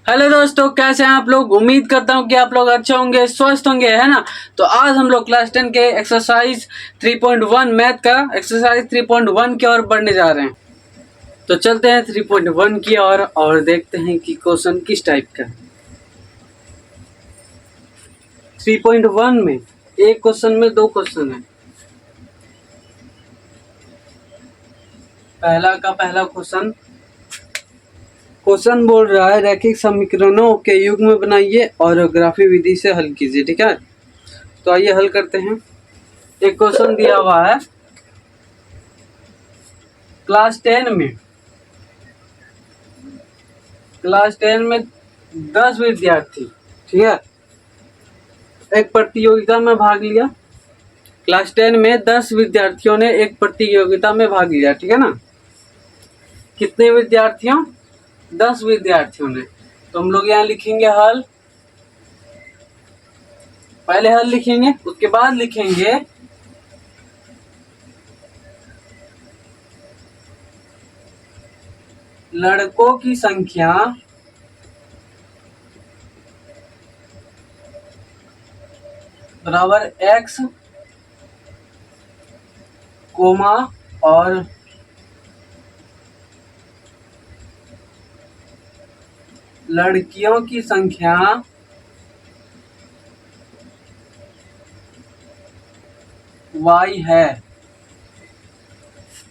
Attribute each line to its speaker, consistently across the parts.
Speaker 1: Hello दोस्तों, कैसे हैं आप लोग। उम्मीद करता हूं कि आप लोग अच्छे होंगे, स्वस्थ होंगे, है ना। तो आज हम लोग क्लास 10 के एक्सरसाइज 3.1 मैथ का एक्सरसाइज 3.1 की ओर बढ़ने जा रहे हैं। तो चलते हैं 3.1 की ओर और देखते हैं कि क्वेश्चन किस टाइप का है। 3.1 में एक क्वेश्चन में दो क्वेश्चन है। पहला क्वेश्चन बोल रहा है रैखिक समीकरणों के युग्म बनाइए और ग्राफी विधि से हल कीजिए। ठीक है, तो आइए हल करते हैं। एक क्वेश्चन दिया हुआ है क्लास 10 में 10 विद्यार्थी, ठीक है, एक प्रतियोगिता में भाग लिया। क्लास 10 में 10 विद्यार्थियों ने एक प्रतियोगिता में भाग लिया, ठीक है ना। कितने विद्यार्थियों? 10 विद्यार्थियों ने। तो हम लोग यहाँ लिखेंगे हल। पहले हल लिखेंगे, उसके बाद लिखेंगे लड़कों की संख्या बराबर x कोमा और लड़कियों की संख्या y है।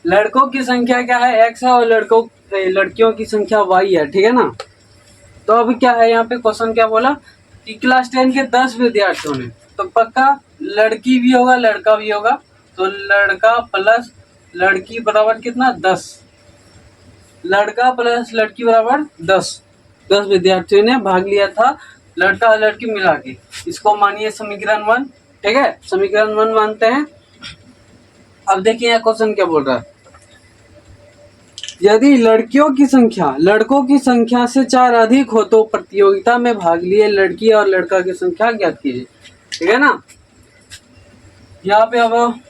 Speaker 1: लड़कों की संख्या क्या है? x है और लड़कियों की संख्या y है, ठीक है ना। तो अब क्या है यहाँ पे क्वेश्चन क्या बोला कि क्लास 10 के 10 विद्यार्थियों ने, तो पक्का लड़की भी होगा लड़का भी होगा। तो लड़का प्लस लड़की बराबर कितना? 10। लड़का प्लस लड़की बराबर 10। 10 विद्यार्थियों ने भाग लिया था, लड़का और लड़की मिला के। इसको मानिए समीकरण 1, ठीक है, समीकरण 1 मानते हैं। अब देखिए यहाँ क्वेश्चन क्या बोल रहा है। यदि लड़कों की संख्या से 4 अधिक हो तो प्रतियोगिता में भाग लिए लड़की और लड़का की संख्या ज्ञात कीजिए, ठीक है ना। यहाँ पे अब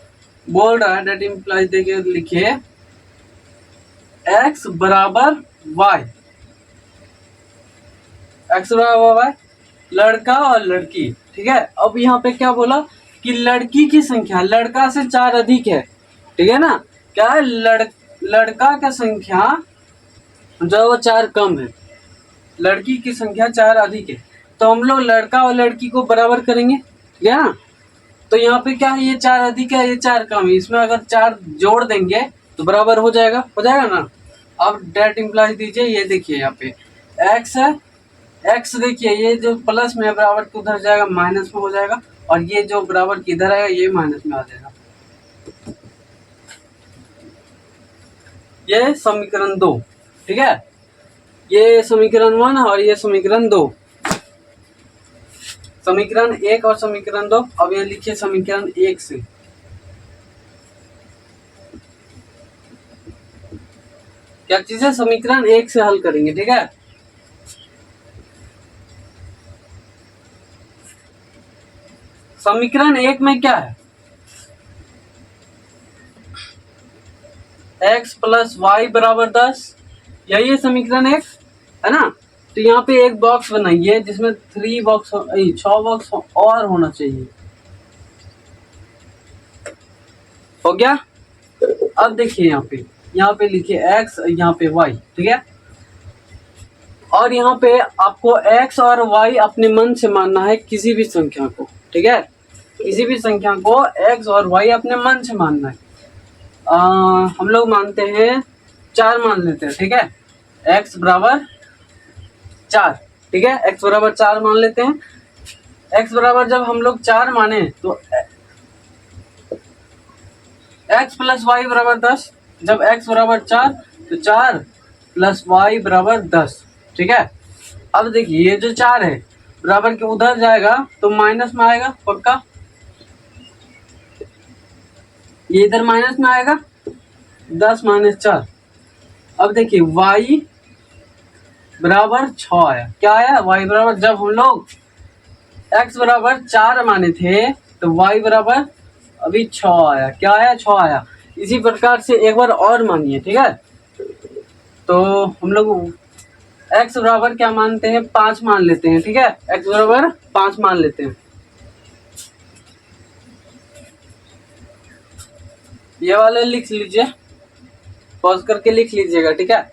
Speaker 1: बोल रहा है डेट इम्प्लाइज देके लिखिए x बराबर y, लड़का और लड़की, ठीक है। अब यहाँ पे क्या बोला कि लड़की की संख्या लड़का से 4 अधिक है, ठीक है ना। क्या है? लड़का का संख्या जो है वो 4 कम है, लड़की की संख्या 4 अधिक है। तो हम लोग लड़का और लड़की को बराबर करेंगे, ठीक है ना। तो यहाँ पे क्या है, ये 4 अधिक है, ये 4 कम है। इसमें अगर 4 जोड़ देंगे तो बराबर हो जाएगा ना। अब डेट इम्प्लाइज दीजिए। ये देखिए यहाँ पे x है, x देखिए ये जो प्लस में है बराबर तो उधर जाएगा माइनस में हो जाएगा, और ये जो बराबर किधर आएगा ये माइनस में आ जाएगा। ये समीकरण 2, ठीक है। ये समीकरण 1 और ये समीकरण 2, समीकरण 1 और समीकरण 2। अब ये लिखिए समीकरण 1 से। क्या चीज है? समीकरण 1 से हल करेंगे, ठीक है। समीकरण 1 में क्या है? x प्लस वाई बराबर 10, यही है समीकरण 1, है ना। तो यहाँ पे एक बॉक्स बनाइए जिसमें 6 बॉक्स और होना चाहिए। हो गया। अब देखिए यहाँ पे लिखिए x, यहाँ पे y, ठीक है। और यहाँ पे आपको x और y अपने मन से मानना है, किसी भी संख्या को, ठीक है। किसी भी संख्या को x और y अपने मन से मानना है। हम लोग मानते हैं 4 मान लेते हैं, ठीक है। x बराबर 4, ठीक है, x बराबर 4 मान लेते हैं। x बराबर जब हम लोग 4 माने तो x प्लस वाई बराबर 10। जब x बराबर 4 तो 4 प्लस वाई बराबर 10, ठीक है। अब देखिए ये जो 4 है बराबर के उधर जाएगा तो माइनस में आएगा पक्का, ये इधर माइनस में आएगा, 10 माइनस 4। अब देखिए y बराबर 6 आया। क्या आया? y बराबर, जब हम लोग x बराबर 4 माने थे तो y बराबर अभी 6 आया। क्या आया? 6 आया। इसी प्रकार से एक बार और मानिए, ठीक है। तो हम लोग x बराबर क्या मानते हैं, 5 मान लेते हैं, ठीक है, x बराबर 5 मान लेते हैं। ये वाले लिख लीजिए, पॉज करके लिख लीजिएगा, ठीक है।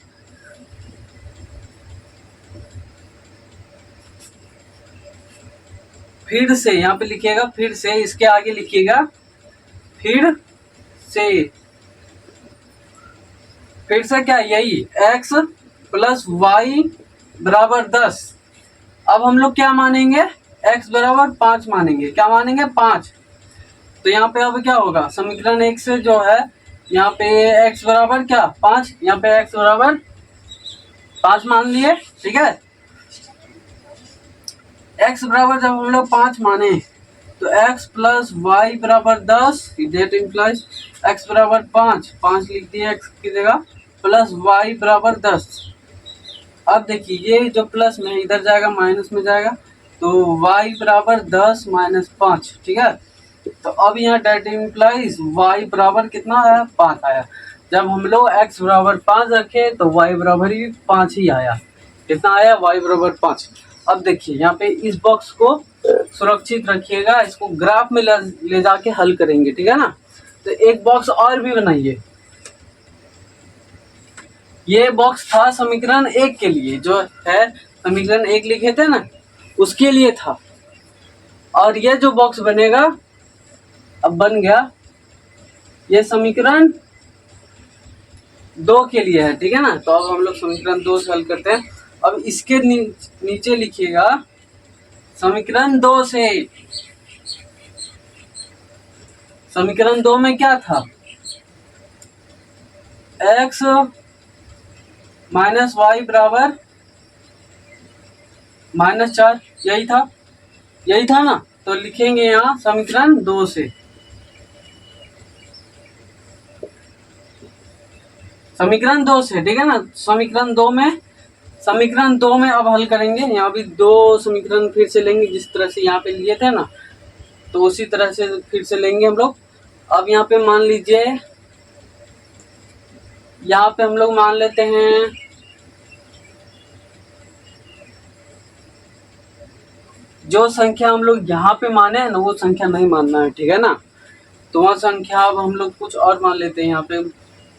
Speaker 1: फिर से यहाँ पे लिखिएगा, फिर से इसके आगे लिखिएगा, फिर से क्या, यही x प्लस वाई बराबर 10। अब हम लोग क्या मानेंगे, x बराबर 5 मानेंगे, क्या मानेंगे, 5। तो यहाँ पे अब क्या होगा, समीकरण 1 से जो है यहाँ पे x बराबर क्या, 5, यहाँ पे x बराबर 5 मान लिए, ठीक है। x बराबर जब हम लोग 5 माने तो x प्लस वाई बराबर 10, डेट इम्प्लाइज x बराबर 5 लिख दिए x की जगह, प्लस वाई बराबर 10। अब देखिए ये जो प्लस में इधर जाएगा माइनस में जाएगा, तो y बराबर 10 माइनस 5, ठीक है। तो अब यहाँ डेट इम्प्लाइज y बराबर कितना आया, 5 आया। जब हम लोग x बराबर 5 रखे तो y बराबर ही 5 ही आया। कितना आया, y बराबर 5। अब देखिए यहाँ पे इस बॉक्स को सुरक्षित रखिएगा, इसको ग्राफ में ले जाके हल करेंगे, ठीक है ना। तो एक बॉक्स और भी बनाइए। ये बॉक्स था समीकरण 1 के लिए, जो है समीकरण 1 लिखे थे ना, उसके लिए था। और ये जो बॉक्स बनेगा, अब बन गया, ये समीकरण 2 के लिए है, ठीक है ना। तो अब हम लोग समीकरण 2 से हल करते हैं। अब इसके नीचे लिखिएगा समीकरण 2 से। समीकरण 2 में क्या था, x माइनस वाई बराबर -4, यही था ना। तो लिखेंगे यहाँ समीकरण 2 से, समीकरण 2 से, ठीक है ना। समीकरण दो में अब हल करेंगे। यहाँ भी 2 समीकरण फिर से लेंगे, जिस तरह से यहाँ पे लिए थे ना, तो उसी तरह से फिर से लेंगे हम लोग। अब यहाँ पे मान लीजिए, यहाँ पे हम लोग मान लेते हैं जो संख्या हम लोग यहाँ पे माने हैं ना, वो संख्या नहीं मानना है, ठीक है ना। तो वह संख्या अब हम लोग कुछ और मान लेते हैं।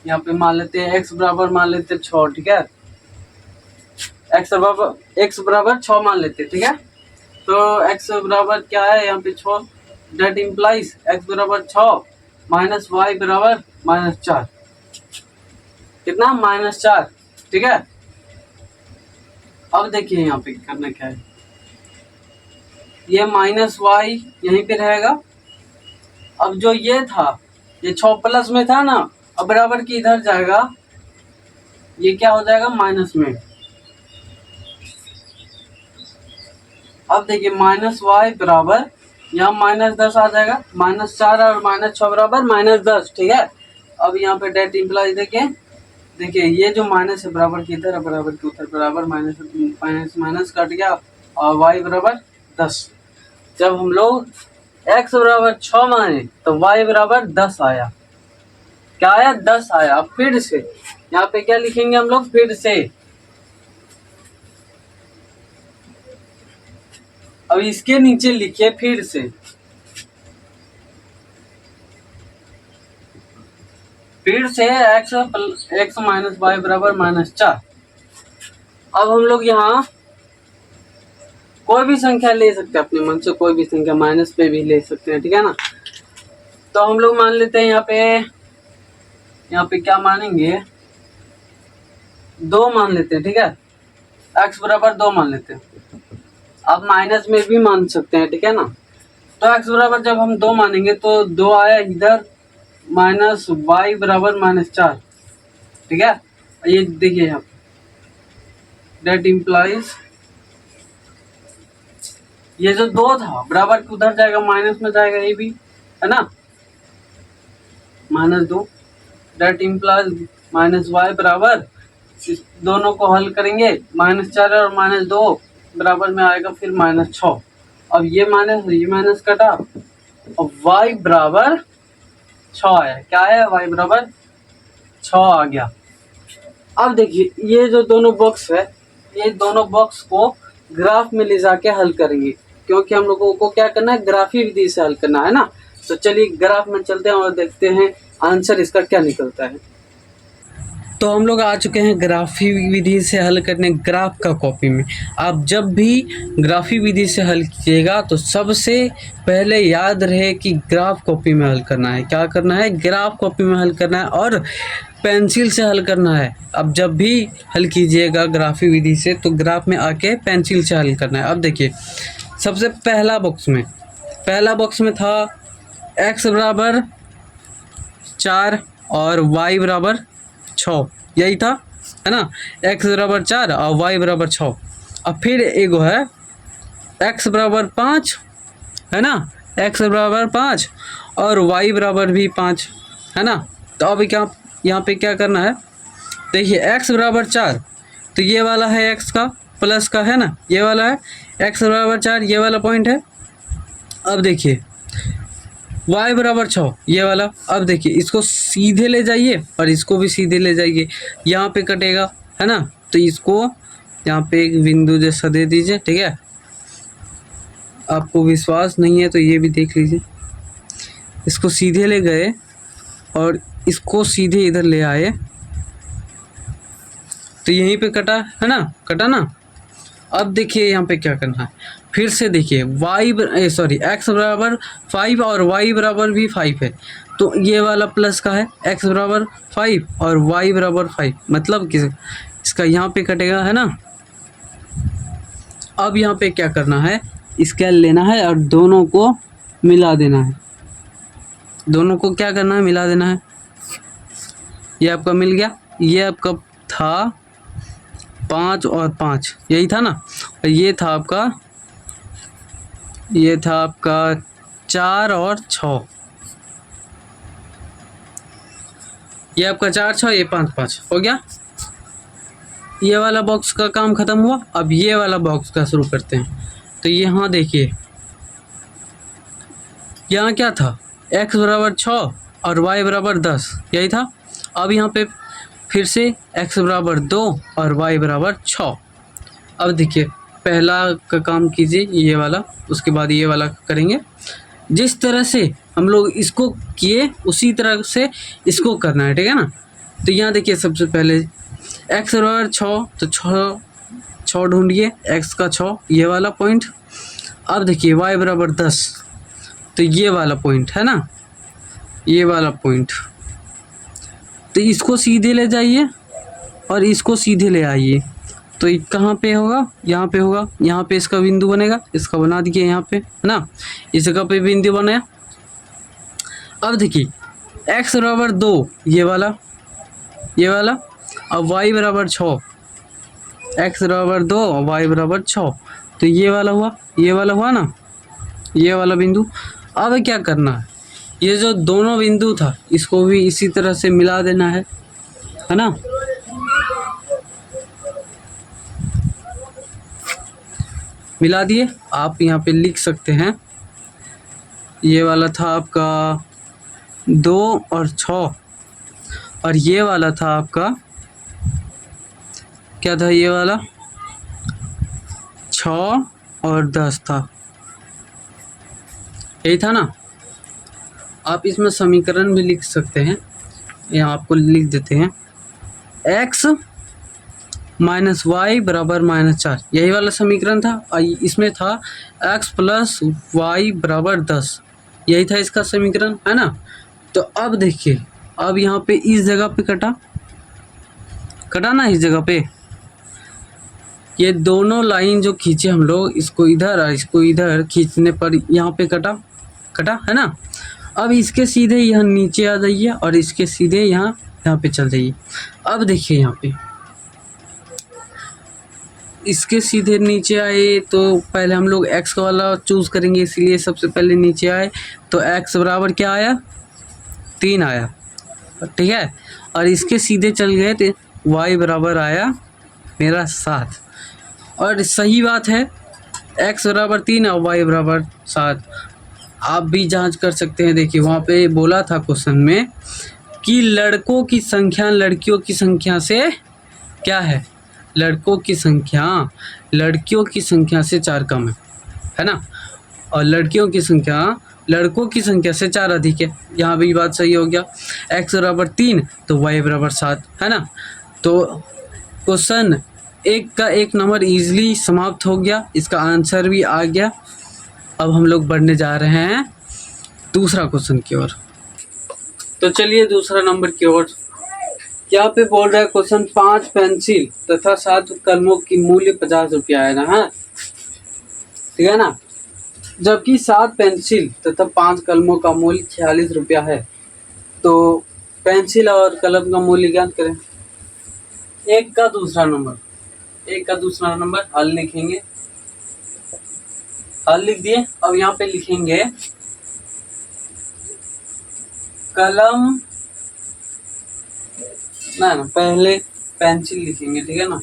Speaker 1: यहाँ पे मान लेते हैं x बराबर मान लेते हैं 6, ठीक है। x बराबर 6 मान लेते हैं, ठीक है। तो x बराबर क्या है, यहाँ पे 6, डेट इम्प्लाइज x बराबर 6 माइनस वाई बराबर -4, कितना, -4, ठीक है। अब देखिए यहाँ पे करना क्या है, ये माइनस वाई यहीं पे रहेगा। अब जो ये था, ये 6 प्लस में था ना, अब बराबर की इधर जाएगा, ये क्या हो जाएगा, माइनस में। अब देखिए माइनस वाई बराबर, यहाँ -10 आ जाएगा, -4 और -6 बराबर -10, ठीक है। अब यहाँ पे डेट इम्प्लाइज देखिए ये जो माइनस है बराबर की इधर, बराबर की उधर, बराबर माइनस कट गया, और वाई बराबर 10। जब हम लोग x बराबर 6 माने तो y बराबर 10 आया, क्या आया, 10 आया। अब फिर से यहाँ पे क्या लिखेंगे हम लोग, फिर से अब इसके नीचे लिखिए फिर से, x माइनस वाई बराबर -4। अब हम लोग यहाँ कोई भी संख्या ले सकते हैं अपने मन से, कोई भी संख्या माइनस पे भी ले सकते हैं, ठीक है ना। तो हम लोग मान लेते हैं यहाँ पे क्या मानेंगे, 2 मान लेते हैं, ठीक है। x बराबर 2 मान लेते हैं। आप माइनस में भी मान सकते हैं, ठीक है ना। तो x बराबर जब हम 2 मानेंगे तो 2 आया इधर, माइनस वाई बराबर -4, ठीक है। ये देखिए यहाँ डेट इम्प्लाइज ये जो 2 था बराबर उधर जाएगा, माइनस में जाएगा, ये भी है ना, -2, डेट इम्प्लाइज माइनस वाई बराबर, इस दोनों को हल करेंगे, -4 और -2 बराबर में आएगा फिर -6। अब ये माइनस कटा, और y बराबर 6 आया, क्या है, y बराबर 6 आ गया। अब देखिए ये जो दोनों बॉक्स है, ये दोनों बॉक्स को ग्राफ में ले जाके हल करेंगे, क्योंकि हम लोगों को क्या करना है, ग्राफी विधि से हल करना है ना। तो चलिए ग्राफ में चलते हैं और देखते हैं आंसर इसका क्या निकलता है। तो हम लोग आ चुके हैं ग्राफी विधि से हल करने ग्राफ का कॉपी में। आप जब भी ग्राफी विधि से हल कीजिएगा तो सबसे पहले याद रहे कि ग्राफ कॉपी में हल करना है। क्या करना है, ग्राफ कॉपी में हल करना है और पेंसिल से हल करना है। अब जब भी हल कीजिएगा ग्राफी विधि से तो ग्राफ में आके पेंसिल से हल करना है। अब देखिए सबसे पहला बॉक्स में था x बराबर 4 और y बराबर 6, यही था, है ना। x बराबर 4 और y बराबर 6। अब फिर एगो है x बराबर 5, है ना, x बराबर 5 और y बराबर भी 5, है ना। तो अब क्या यहाँ पे क्या करना है, देखिए x बराबर 4 तो ये वाला है x का प्लस का, है ना, ये वाला है x बराबर 4, ये वाला पॉइंट है। अब देखिए y बराबर 6, ये वाला। अब देखिए इसको सीधे ले जाइए और इसको भी सीधे ले जाइए, यहाँ पे कटेगा, है ना। तो इसको यहाँ पे एक बिंदु जैसा दे दीजिए, ठीक है। आपको विश्वास नहीं है तो ये भी देख लीजिए। इसको सीधे ले गए और इसको सीधे इधर ले आए तो यहीं पे कटा, है ना, कटा ना। अब देखिए यहाँ पे क्या करना है, फिर से देखिए x बराबर 5 और y बराबर भी 5 है, तो ये वाला प्लस का है, x बराबर 5 और y बराबर 5, मतलब कि इसका यहाँ पे कटेगा, है ना। अब यहाँ पे क्या करना है, स्केल लेना है और दोनों को मिला देना है। दोनों को क्या करना है, मिला देना है। ये आपका मिल गया, ये आपका था 5 और 5, यही था ना। और ये था आपका 4 और 6, ये आपका 4 6, ये 5 5 हो गया। ये वाला बॉक्स का काम खत्म हुआ। अब ये वाला बॉक्स का शुरू करते हैं। तो यहाँ देखिए यहाँ क्या था, x बराबर 6 और y बराबर 10, यही था। अब यहाँ पे फिर से x बराबर 2 और y बराबर 6। अब देखिए पहला का काम कीजिए ये वाला, उसके बाद ये वाला करेंगे। जिस तरह से हम लोग इसको किए उसी तरह से इसको करना है, ठीक है ना। तो यहाँ देखिए सबसे पहले x बराबर 6 तो 6 ढूंढिए, x का 6, ये वाला पॉइंट। अब देखिए y बराबर 10 तो ये वाला पॉइंट, है ना, ये वाला पॉइंट। तो इसको सीधे ले जाइए और इसको सीधे ले आइए। तो कहाँ पे होगा, यहाँ पे होगा, यहाँ पे इसका बिंदु बनेगा, इसका बना दिए यहाँ पे, है ना, इस जगह पे बिंदु बनाया। अब देखिए x बराबर 2, ये वाला अब y बराबर 6, x बराबर 2 और y बराबर 6, तो ये वाला हुआ ना, ये वाला बिंदु। अब क्या करना है, ये जो दोनों बिंदु था इसको भी इसी तरह से मिला देना है ना। मिला दिए। आप यहाँ पे लिख सकते हैं, ये वाला था आपका 2 और 6 और ये वाला था आपका क्या था, ये वाला 6 और 10 था, यही था ना। आप इसमें समीकरण भी लिख सकते हैं, यहाँ आपको लिख देते हैं x माइनस वाई बराबर -4, यही वाला समीकरण था। और इसमें था x प्लस वाई बराबर 10, यही था इसका समीकरण, है ना। तो अब देखिए अब यहाँ पे इस जगह पे कटा ना, इस जगह पे ये दोनों लाइन जो खींचे हम लोग, इसको इधर और इसको इधर खींचने पर यहाँ पे कटा, है ना। अब इसके सीधे यहाँ नीचे आ जाइए और इसके सीधे यहाँ पे चल जाइए। अब देखिए यहाँ पे इसके सीधे नीचे आए तो पहले हम लोग x वाला चूज़ करेंगे, इसलिए सबसे पहले नीचे आए तो x बराबर क्या आया, 3 आया, ठीक है। और इसके सीधे चल गए तो y बराबर आया मेरा 7। और सही बात है, x बराबर 3 और y बराबर 7। आप भी जांच कर सकते हैं। देखिए वहाँ पे बोला था क्वेश्चन में कि लड़कों की संख्या लड़कियों की संख्या से क्या है, लड़कों की संख्या लड़कियों की संख्या से 4 कम है ना, और लड़कियों की संख्या लड़कों की संख्या से 4 अधिक है। यहाँ भी बात सही हो गया। x बराबर 3 तो y बराबर 7 है ना। तो क्वेश्चन एक का एक नंबर इजीली समाप्त हो गया, इसका आंसर भी आ गया। अब हम लोग बढ़ने जा रहे हैं दूसरा क्वेश्चन की ओर। तो चलिए दूसरा नंबर की ओर। यहाँ पे बोल रहा है क्वेश्चन 5 पेंसिल तथा 7 कलमों की मूल्य 50 रुपया है ना, है ठीक है ना। जबकि 7 पेंसिल तथा 5 कलमों का मूल्य 46 रुपया है, तो पेंसिल और कलम का मूल्य ज्ञात करें। एक का दूसरा नंबर हल लिखेंगे। हल लिख दिए। अब यहाँ पे लिखेंगे कलम ना पहले पेंसिल लिखेंगे, ठीक है ना।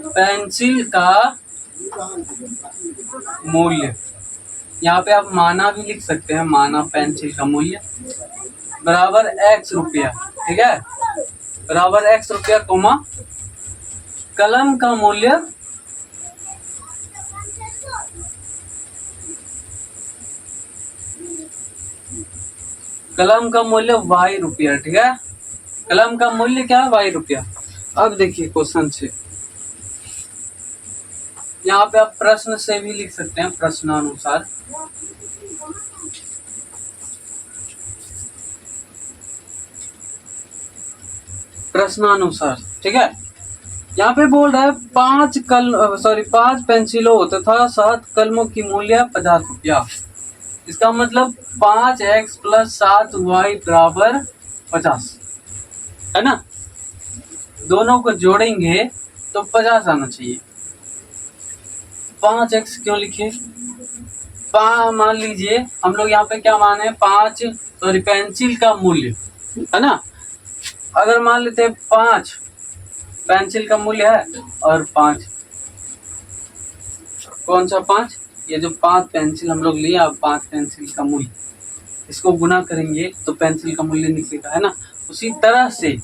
Speaker 1: पेंसिल का मूल्य, यहाँ पे आप माना भी लिख सकते हैं, माना पेंसिल का मूल्य बराबर x रुपया, ठीक है, बराबर x रुपया कोमा कलम का मूल्य y रुपया, ठीक है। कलम का मूल्य क्या है? y रुपया। अब देखिए क्वेश्चन से, यहाँ पे आप प्रश्न से भी लिख सकते हैं, प्रश्नानुसार। प्रश्नानुसार, ठीक है। यहाँ पे बोल रहा है 5 पेंसिलों तथा 7 कलमों की मूल्य 50 रुपया। इसका मतलब 5x + 7y बराबर 50 है ना। दोनों को जोड़ेंगे तो 50 आना चाहिए। 5x क्यों लिखे? मान लीजिए हम लोग यहाँ पे क्या माने, पेंसिल का मूल्य है ना। अगर मान लेते 5 पेंसिल का मूल्य है और 5 कौन सा 5, ये जो 5 पेंसिल हम लोग लिए, अब 5 पेंसिल का मूल्य, इसको गुना करेंगे तो पेंसिल का मूल्य निकलेगा, है ना। उसी तरह से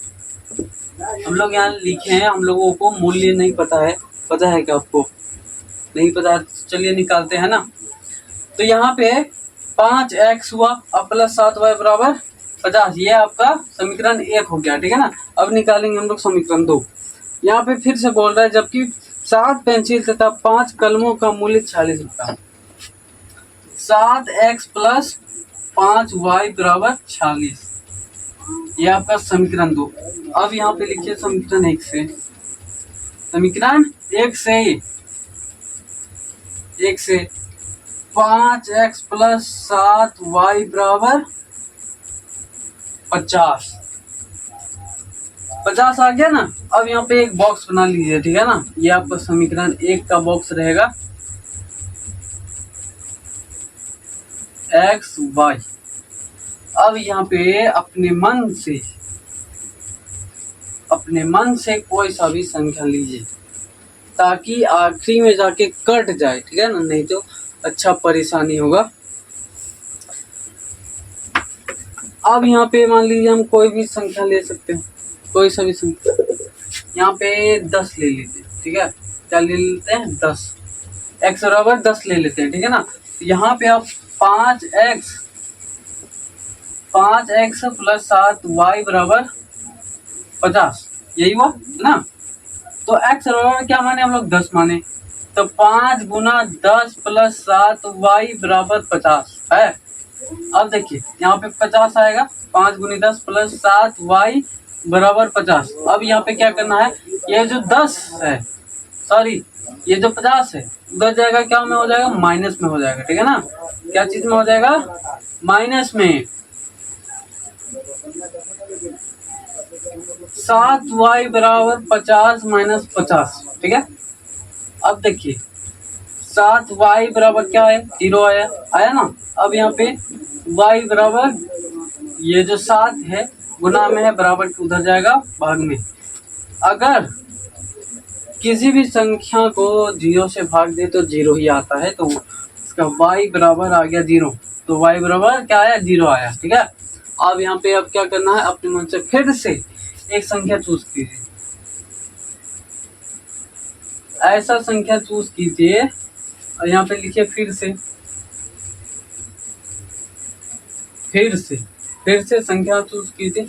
Speaker 1: हम लोग यहाँ लिखे हैं, हम लोगों को मूल्य नहीं पता है। पता है क्या आपको? नहीं पता, चलिए निकालते हैं ना। तो यहाँ पे 5x हुआ अब + 7y बराबर 50, ये आपका समीकरण 1 हो गया, ठीक है ना। अब निकालेंगे हम लोग समीकरण 2। यहाँ पे फिर से बोल रहा है जबकि 7 पेंसिल तथा 5 कलमों का मूल्य 46 रुपया। 7x + 5y बराबर 46, ये आपका समीकरण 2। अब यहाँ पे लिखिए समीकरण 1 से। समीकरण 1 से 5x + 7y बराबर 50 आ गया ना। अब यहाँ पे एक बॉक्स बना लीजिए, ठीक है ना। ये आपका समीकरण 1 का बॉक्स रहेगा, x y। अब यहाँ पे अपने मन से कोई सा भी संख्या लीजिए ताकि आखिरी में जाके कट जाए, ठीक है ना, नहीं तो अच्छा परेशानी होगा। अब यहाँ पे मान लीजिए हम कोई भी संख्या ले सकते हैं, कोई सा भी संख्या। यहाँ पे 10 ले लेते हैं, ठीक है। क्या ले लेते हैं? 10। x बराबर 10 ले लेते हैं, ठीक है ना। यहाँ पे आप 5x + 7y बराबर 50, यही हुआ ना। तो x बराबर क्या माने हम लोग? 10 माने। तो 5 × 10 + 7y बराबर 50 है। अब देखिए यहाँ पे 50 आएगा, 5 × 10 + 7y बराबर 50। अब यहाँ पे क्या करना है, ये जो 10 है, सॉरी ये जो 50 है उधर जाएगा, क्या में हो जाएगा? माइनस में हो जाएगा, ठीक है ना। क्या चीज में हो जाएगा? माइनस में। 7y बराबर 50 - 50, ठीक है। अब देखिए 7y बराबर क्या है? 0 आया ना। अब यहाँ पे y बराबर ये जो 7 है गुना में है, बराबर उधर जाएगा भाग में। अगर किसी भी संख्या को 0 से भाग दे तो 0 ही आता है, तो इसका y बराबर आ गया 0। तो y बराबर क्या आया? 0 आया, ठीक है। अब यहाँ पे अब क्या करना है, अपने मन से फिर से एक संख्या चूज कीजिए। ऐसा संख्या चूज कीजिए और यहाँ पे लिखिए फिर से संख्या चूज कीजिए।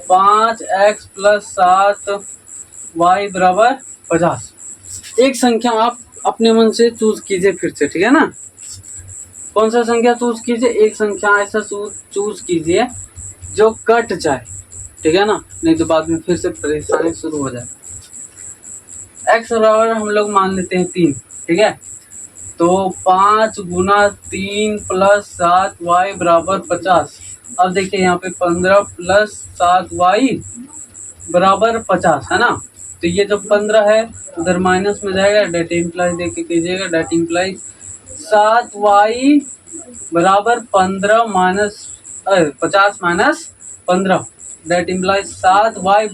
Speaker 1: 5x + 7y = 50। एक संख्या आप अपने मन से चूज कीजिए फिर से, ठीक है ना। कौन सा संख्या चूज कीजिए, एक संख्या ऐसा चूज कीजिए जो कट जाए, ठीक है ना, नहीं तो बाद में फिर से परेशानी शुरू हो जाए। x बराबर हम लोग मान लेते हैं 3, ठीक है। तो 5 × 3 + 7y = 50। अब देखिए यहाँ पे 15 + 7y = 50 है ना। तो ये जो 15 है उधर माइनस में जाएगा, डेट इम्प्लाइज देख के कीजिएगा। Date implies 7y = 15 minus 50 minus 15, date implies 7y =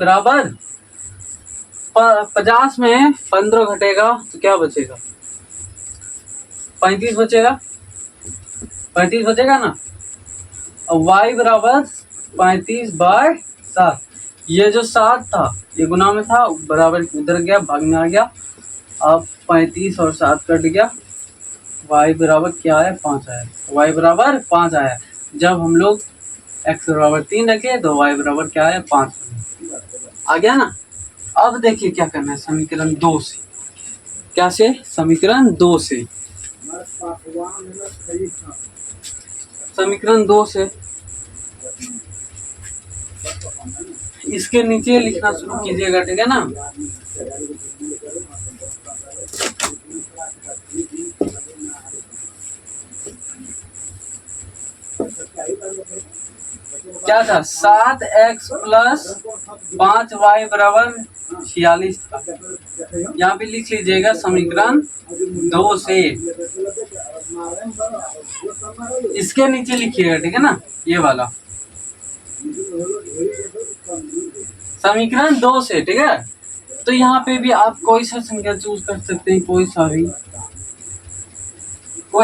Speaker 1: 50 में 15 घटेगा तो क्या बचेगा, 35 बचेगा, 35 बचेगा ना। और y = 35/7। ये जो 7 था ये गुना में था, बराबर उधर गया, भाग में आ गया। अब 35 और 7 कट गया, y बराबर क्या है, 5 आया। y बराबर 5 आया। जब हम लोग x बराबर 3 रखे तो y बराबर क्या है, 5 आ गया ना। अब देखिए क्या करना है, समीकरण 2 से। क्या से, समीकरण 2 से। समीकरण 2 से इसके नीचे लिखना शुरू कीजिएगा, ठीक है ना। क्या था, 7x + 5y = 46 था। यहाँ पे लिख लीजिएगा समीकरण 2 से। इसके नीचे लिखिएगा, ठीक है ना, ये वाला समीकरण 2 से, ठीक है। तो यहाँ पे भी आप कोई सा संख्या चूज कर सकते हैं, कोई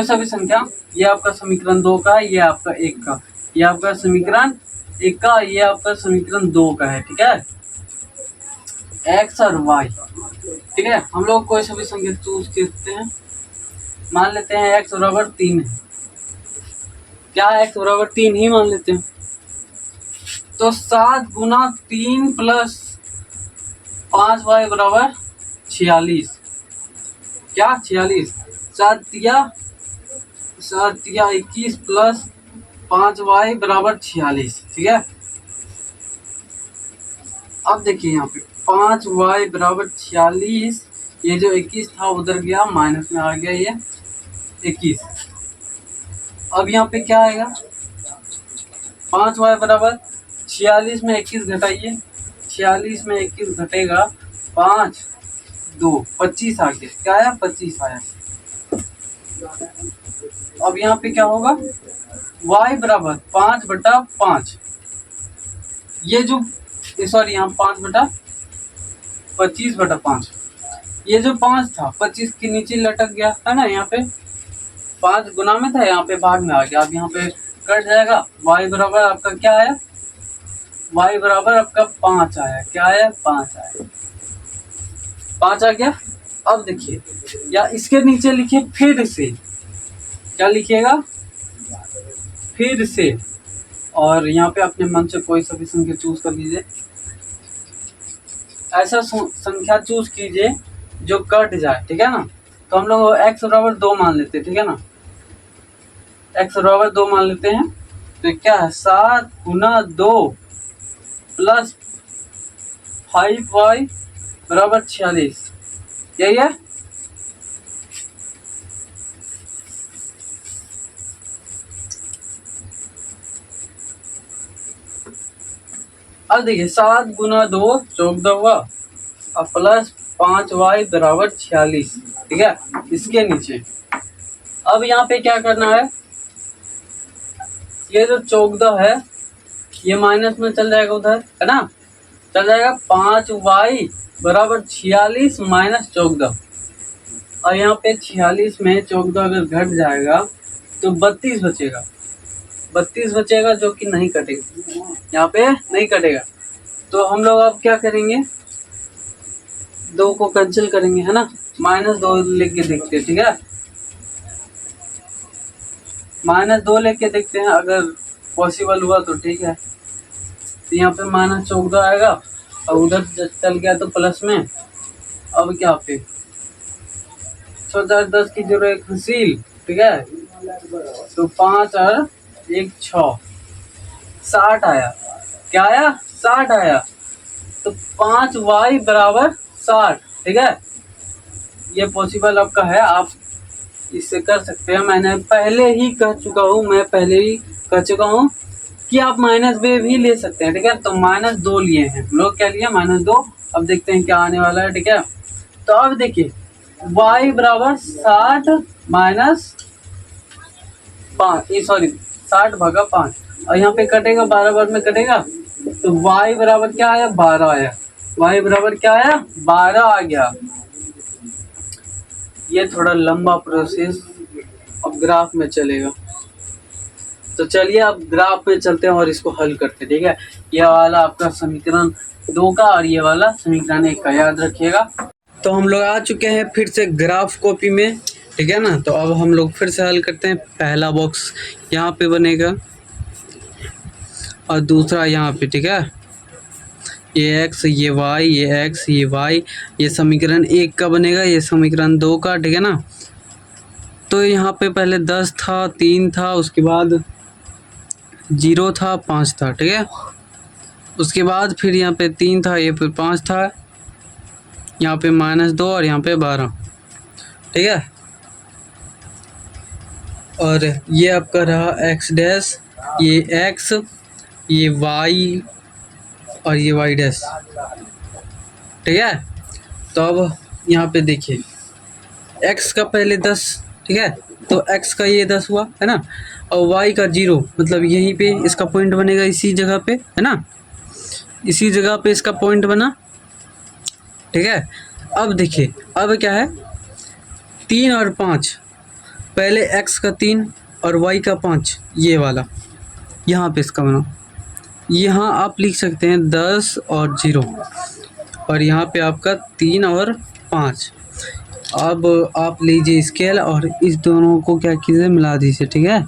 Speaker 1: सा भी संख्या। ये आपका समीकरण 2 का, ये आपका 1 का, ये आपका समीकरण 1 का, ये आपका समीकरण 2 का है, ठीक है। x और y, ठीक है। हम लोग कोई सा भी संख्या चूज करते हैं। मान लेते हैं x = 3 है। क्या x = 3 ही मान लेते हैं। तो 7 × 3 + 5y = 46। क्या 46, 7 × 21 + 5y = 46, ठीक है। अब देखिए यहाँ पे 5y = 46, ये जो 21 था उधर गया, माइनस में आ गया ये 21। अब यहाँ पे क्या आएगा, 5y = 46 में 21 घटाइए, 46 में 21 घटेगा 5 2 25 आ गया। क्या आया, 25 आया। अब यहाँ पे क्या होगा, y = 5/5। ये जो सॉरी यहाँ 5/25/5, ये जो 5 था 25 के नीचे लटक गया है ना। यहाँ पे 5 गुना में था, यहाँ पे भाग में आ गया। अब यहाँ पे कट जाएगा। y बराबर आपका क्या आया, y बराबर आपका 5 आया। क्या आया, 5 आया, 5 आ गया। अब देखिए, या इसके नीचे लिखिए फिर से। क्या लिखिएगा, फिर से। और यहाँ पे अपने मन से कोई सा भी संख्या चूज कर लीजिए। ऐसा संख्या चूज कीजिए जो कट जाए, ठीक है ना। तो हम लोग x = 2 मान लेते हैं, ठीक है ना। x = 2 मान लेते हैं। तो क्या है, 7 × 2 + 5y = 46, यही है। अब देखिए 7 × 2 14 हुआ और प्लस 5y = 46, ठीक है। इसके नीचे अब यहाँ पे क्या करना है, ये जो 14 है ये माइनस में चल जाएगा उधर, है ना, चल जाएगा। 5y = 46 - 14, और यहाँ पे 46 में 14 अगर घट जाएगा तो 32 बचेगा। 32 बचेगा जो कि नहीं कटेगा, यहाँ पे नहीं कटेगा। तो हम लोग अब क्या करेंगे, 2 को कैंसिल करेंगे, है ना। -2 लेके देखते हैं, ठीक है। -2 लेके देखते हैं, अगर पॉसिबल हुआ तो ठीक है। तो यहाँ पे -14 आएगा और उधर चल गया तो प्लस में। अब क्या पे 10 की 0 हासिल, ठीक है। तो 5 और 1 6, 60 आया। क्या आया? 60 आया। तो 5y बराबर 60, ठीक है। ये पॉसिबल आपका है, आप इससे कर सकते हैं। मैंने पहले ही कह चुका हूँ, कि आप -2 भी ले सकते हैं, ठीक है। तो -2 लिए हैं हम लोग, क्या लिया? -2। अब देखते हैं क्या आने वाला है, ठीक है। तो अब देखिए y बराबर 60 माइनस 5, सॉरी 60 भागा 5, और यहाँ पे कटेगा 12 बार में कटेगा। तो y बराबर क्या आया? 12 आया। y बराबर क्या आया? 12 आ गया। ये थोड़ा लंबा प्रोसेस अब ग्राफ में चलेगा, तो चलिए अब ग्राफ में चलते हैं और इसको हल करते हैं, ठीक है। ये वाला आपका समीकरण 2 का और ये वाला समीकरण 1 का, याद रखिएगा। तो हम लोग आ चुके हैं फिर से ग्राफ कॉपी में, ठीक है ना। तो अब हम लोग फिर से हल करते हैं। पहला बॉक्स यहाँ पे बनेगा और दूसरा यहाँ पे, ठीक है। ये x, ये y, ये x, ये y, ये समीकरण 1 का बनेगा, ये समीकरण 2 का, ठीक है ना। तो यहाँ पे पहले 10 था, 3 था, उसके बाद 0 था, 5 था, ठीक है। उसके बाद फिर यहाँ पे 3 था, ये फिर 5 था, यहाँ पे -2 और यहाँ पे 12, ठीक है। और ये आपका रहा x डैश, ये x, ये y और ये y डैश, ठीक है। तो अब यहाँ पे देखिए x का पहले 10, ठीक है। तो x का ये 10 हुआ, है ना। और y का 0, मतलब यहीं पे इसका पॉइंट बनेगा, इसी जगह पे, है ना। इसी जगह पे इसका पॉइंट बना, ठीक है। अब देखिए अब क्या है, 3 और 5, पहले x का 3 और y का 5, ये वाला यहाँ पे इसका बना। यहाँ आप लिख सकते हैं 10 और 0, और यहाँ पे आपका 3 और 5। अब आप लीजिए स्केल और इस दोनों को क्या कीजिए, मिला दीजिए, ठीक है।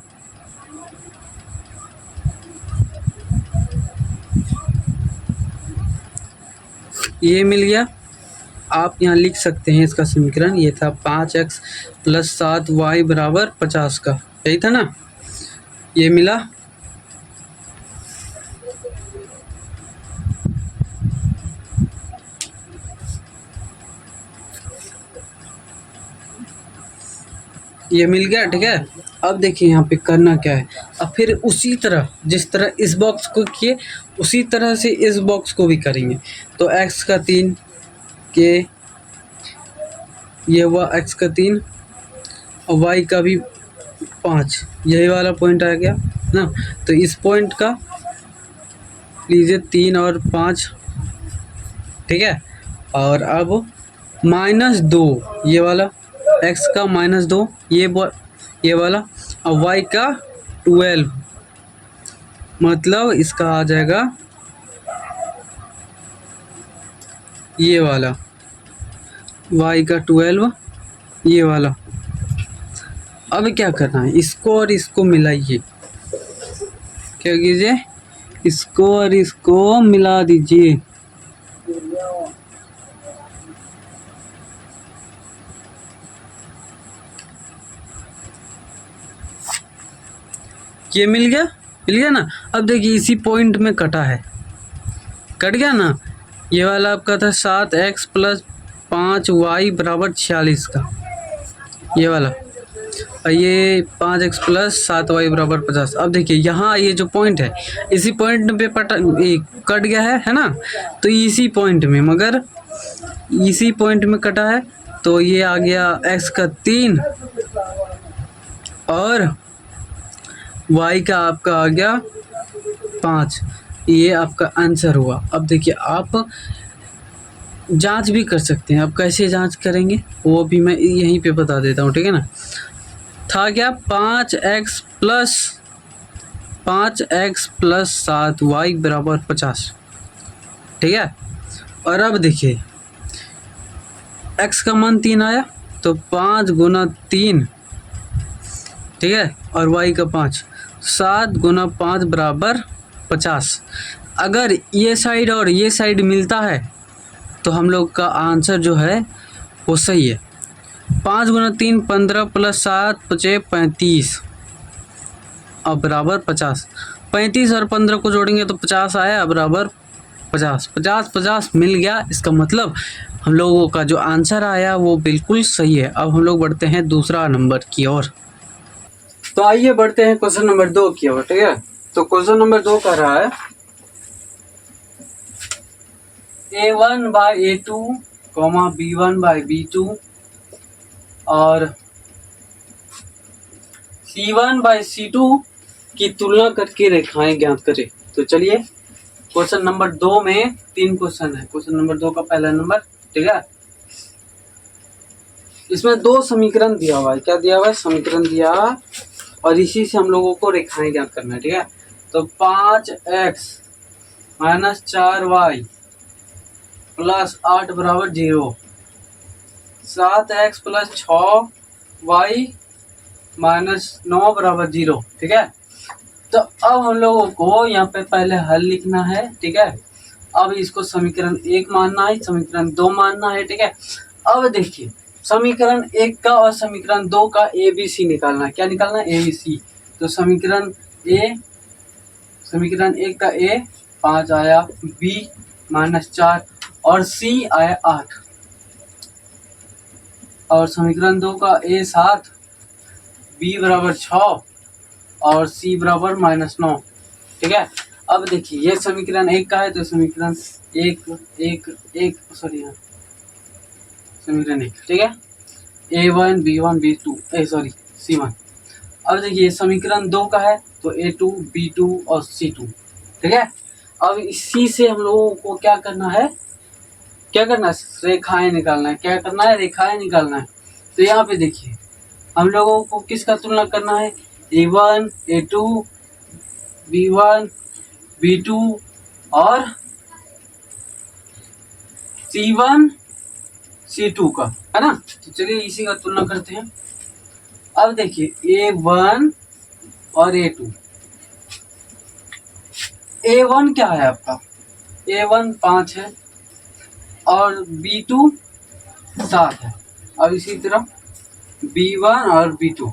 Speaker 1: ये मिल गया। आप यहाँ लिख सकते हैं इसका समीकरण, ये था 5x + 7y बराबर 50 का, यही था ना। ये मिला। ये मिल गया, ठीक है। अब देखिए यहाँ पे करना क्या है। अब फिर उसी तरह जिस तरह इस बॉक्स को किए, उसी तरह से इस बॉक्स को भी करेंगे। तो x का 3 के ये हुआ x का 3 और y का भी 5, यही वाला पॉइंट आ गया ना। तो इस पॉइंट का लीजिए 3 और 5, ठीक है। और अब -2, ये वाला x का -2, ये वाला, और y का 12, मतलब इसका आ जाएगा ये वाला, y का 12, ये वाला। अब क्या करना है, इसको और इसको मिलाइए। क्या कीजिए, इसको और इसको मिला दीजिए। ये मिल गया ना। अब देखिए इसी पॉइंट में कटा है, कट गया ना। ये वाला आपका था 7x + 5y बराबर 46 का, ये वाला। और ये 5x + 7y बराबर 50। अब देखिए यहाँ ये जो पॉइंट है, इसी पॉइंट पे कट गया है ना। तो इसी पॉइंट में, मगर इसी पॉइंट में कटा है। तो ये आ गया x का 3 और y का आपका आ गया 5। ये आपका आंसर हुआ। अब देखिए आप जांच भी कर सकते हैं। अब कैसे जांच करेंगे वो भी मैं यहीं पे बता देता हूँ, ठीक है ना। था क्या, 5x + 5x+7y बराबर 50, ठीक है। और अब देखिए x का मान 3 आया तो 5 गुना 3, ठीक है, और y का 5, 7 गुना 5 बराबर 50। अगर ये साइड और ये साइड मिलता है तो हम लोग का आंसर जो है वो सही है। 5 गुना 3 15 प्लस 7 5 35 और बराबर 50। 35 और 15 को जोड़ेंगे तो 50 आया बराबर 50। 50 50 मिल गया, इसका मतलब हम लोगों का जो आंसर आया वो बिल्कुल सही है। अब हम लोग बढ़ते हैं दूसरा नंबर की ओर। तो आइए बढ़ते हैं क्वेश्चन नंबर 2 की ओर, ठीक है। तो क्वेश्चन नंबर 2 कह रहा है a1/a2, b1/b2 और c1/c2 की तुलना करके रेखाएं ज्ञात करें। तो चलिए क्वेश्चन नंबर 2 में 3 क्वेश्चन है। क्वेश्चन नंबर 2 का पहला नंबर, ठीक है। इसमें 2 समीकरण दिया हुआ है। क्या दिया हुआ है? समीकरण दिया है और इसी से हम लोगों को रेखाएं ज्ञात करना है, ठीक है। तो 5x - 4y + 8 बराबर 0, 7x + 6y - 9 बराबर 0, ठीक है। तो अब हम लोगों को यहाँ पे पहले हल लिखना है, ठीक है। अब इसको समीकरण 1 मानना है, समीकरण 2 मानना है, ठीक है। अब देखिए समीकरण 1 का और समीकरण 2 का ABC निकालना है। क्या निकालना है? ABC। तो समीकरण 1 का A 5 आया, B -4 और C आया 8, और समीकरण 2 का A 7, B बराबर 6 और C बराबर -9, ठीक है। अब देखिए ये समीकरण 1 का है तो समीकरण 1 समीकरण 1, ठीक है। A1 B1 B2 C1। अब देखिए समीकरण 2 का है तो A2 B2 और C2, ठीक है। अब इसी से हम लोगों को क्या करना है? रेखाएं निकालना है। क्या करना है? रेखाएं निकालना है। तो यहाँ पे देखिए हम लोगों को किसका तुलना करना है? A1 A2 B1 B2 और C1 C2 का, है ना। तो चलिए इसी का तुलना करते हैं। अब देखिए A1 और A2। A1 क्या है आपका? A1 5 है और B2 7 है। अब इसी तरह B1 और B2।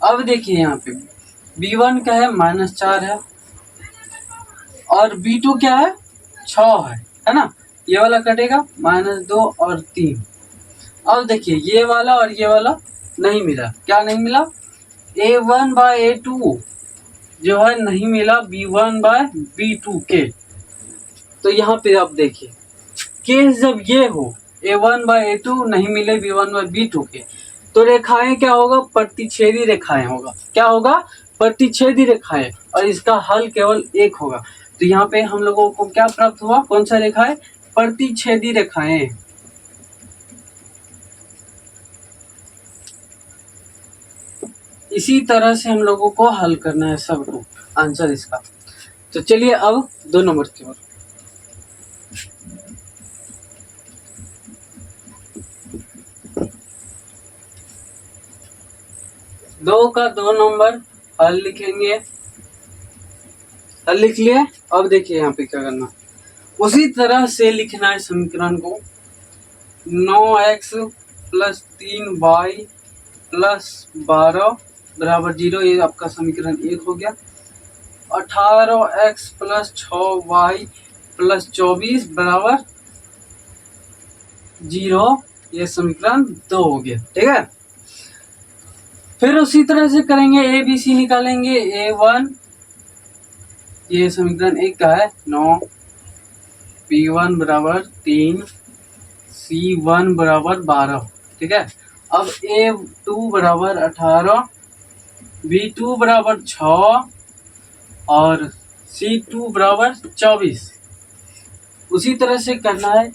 Speaker 1: अब देखिए यहाँ पे B1 क्या है? -4 है और B2 क्या है? 6 है ना। ये वाला कटेगा -2 और 3। अब देखिए ये वाला और ये वाला नहीं मिला। क्या नहीं मिला? A1/A2 जो है नहीं मिला B1/B2 के। तो यहाँ पे आप देखिए केस जब ये हो A1/A2 नहीं मिले B1/B2 के, तो रेखाएं क्या होगा? प्रतिच्छेदी रेखाएं होगा। क्या होगा? प्रतिच्छेदी रेखाएं। और इसका हल केवल एक होगा। तो यहाँ पे हम लोगों को क्या प्राप्त हुआ? कौन सा रेखाएं? प्रतिच्छेदी रेखाएं। इसी तरह से हम लोगों को हल करना है सबको आंसर इसका। तो चलिए अब 2 नंबर की ओर। दो का 2 नंबर हल लिखेंगे। हल लिख लिए। अब देखिए यहाँ पे क्या करना, उसी तरह से लिखना है समीकरण को। 9x + 3y + 12 बराबर 0, ये आपका समीकरण 1 हो गया। 18x + 6y + 24 बराबर 0, ये समीकरण 2 हो गया, ठीक है। फिर उसी तरह से करेंगे, ABC निकालेंगे। A1 ये समीकरण 1 का है 9, B1 बराबर 3, C1 बराबर 12, ठीक है। अब A2 बराबर 18, B2 बराबर 6 और C2 बराबर 24। उसी तरह से करना है।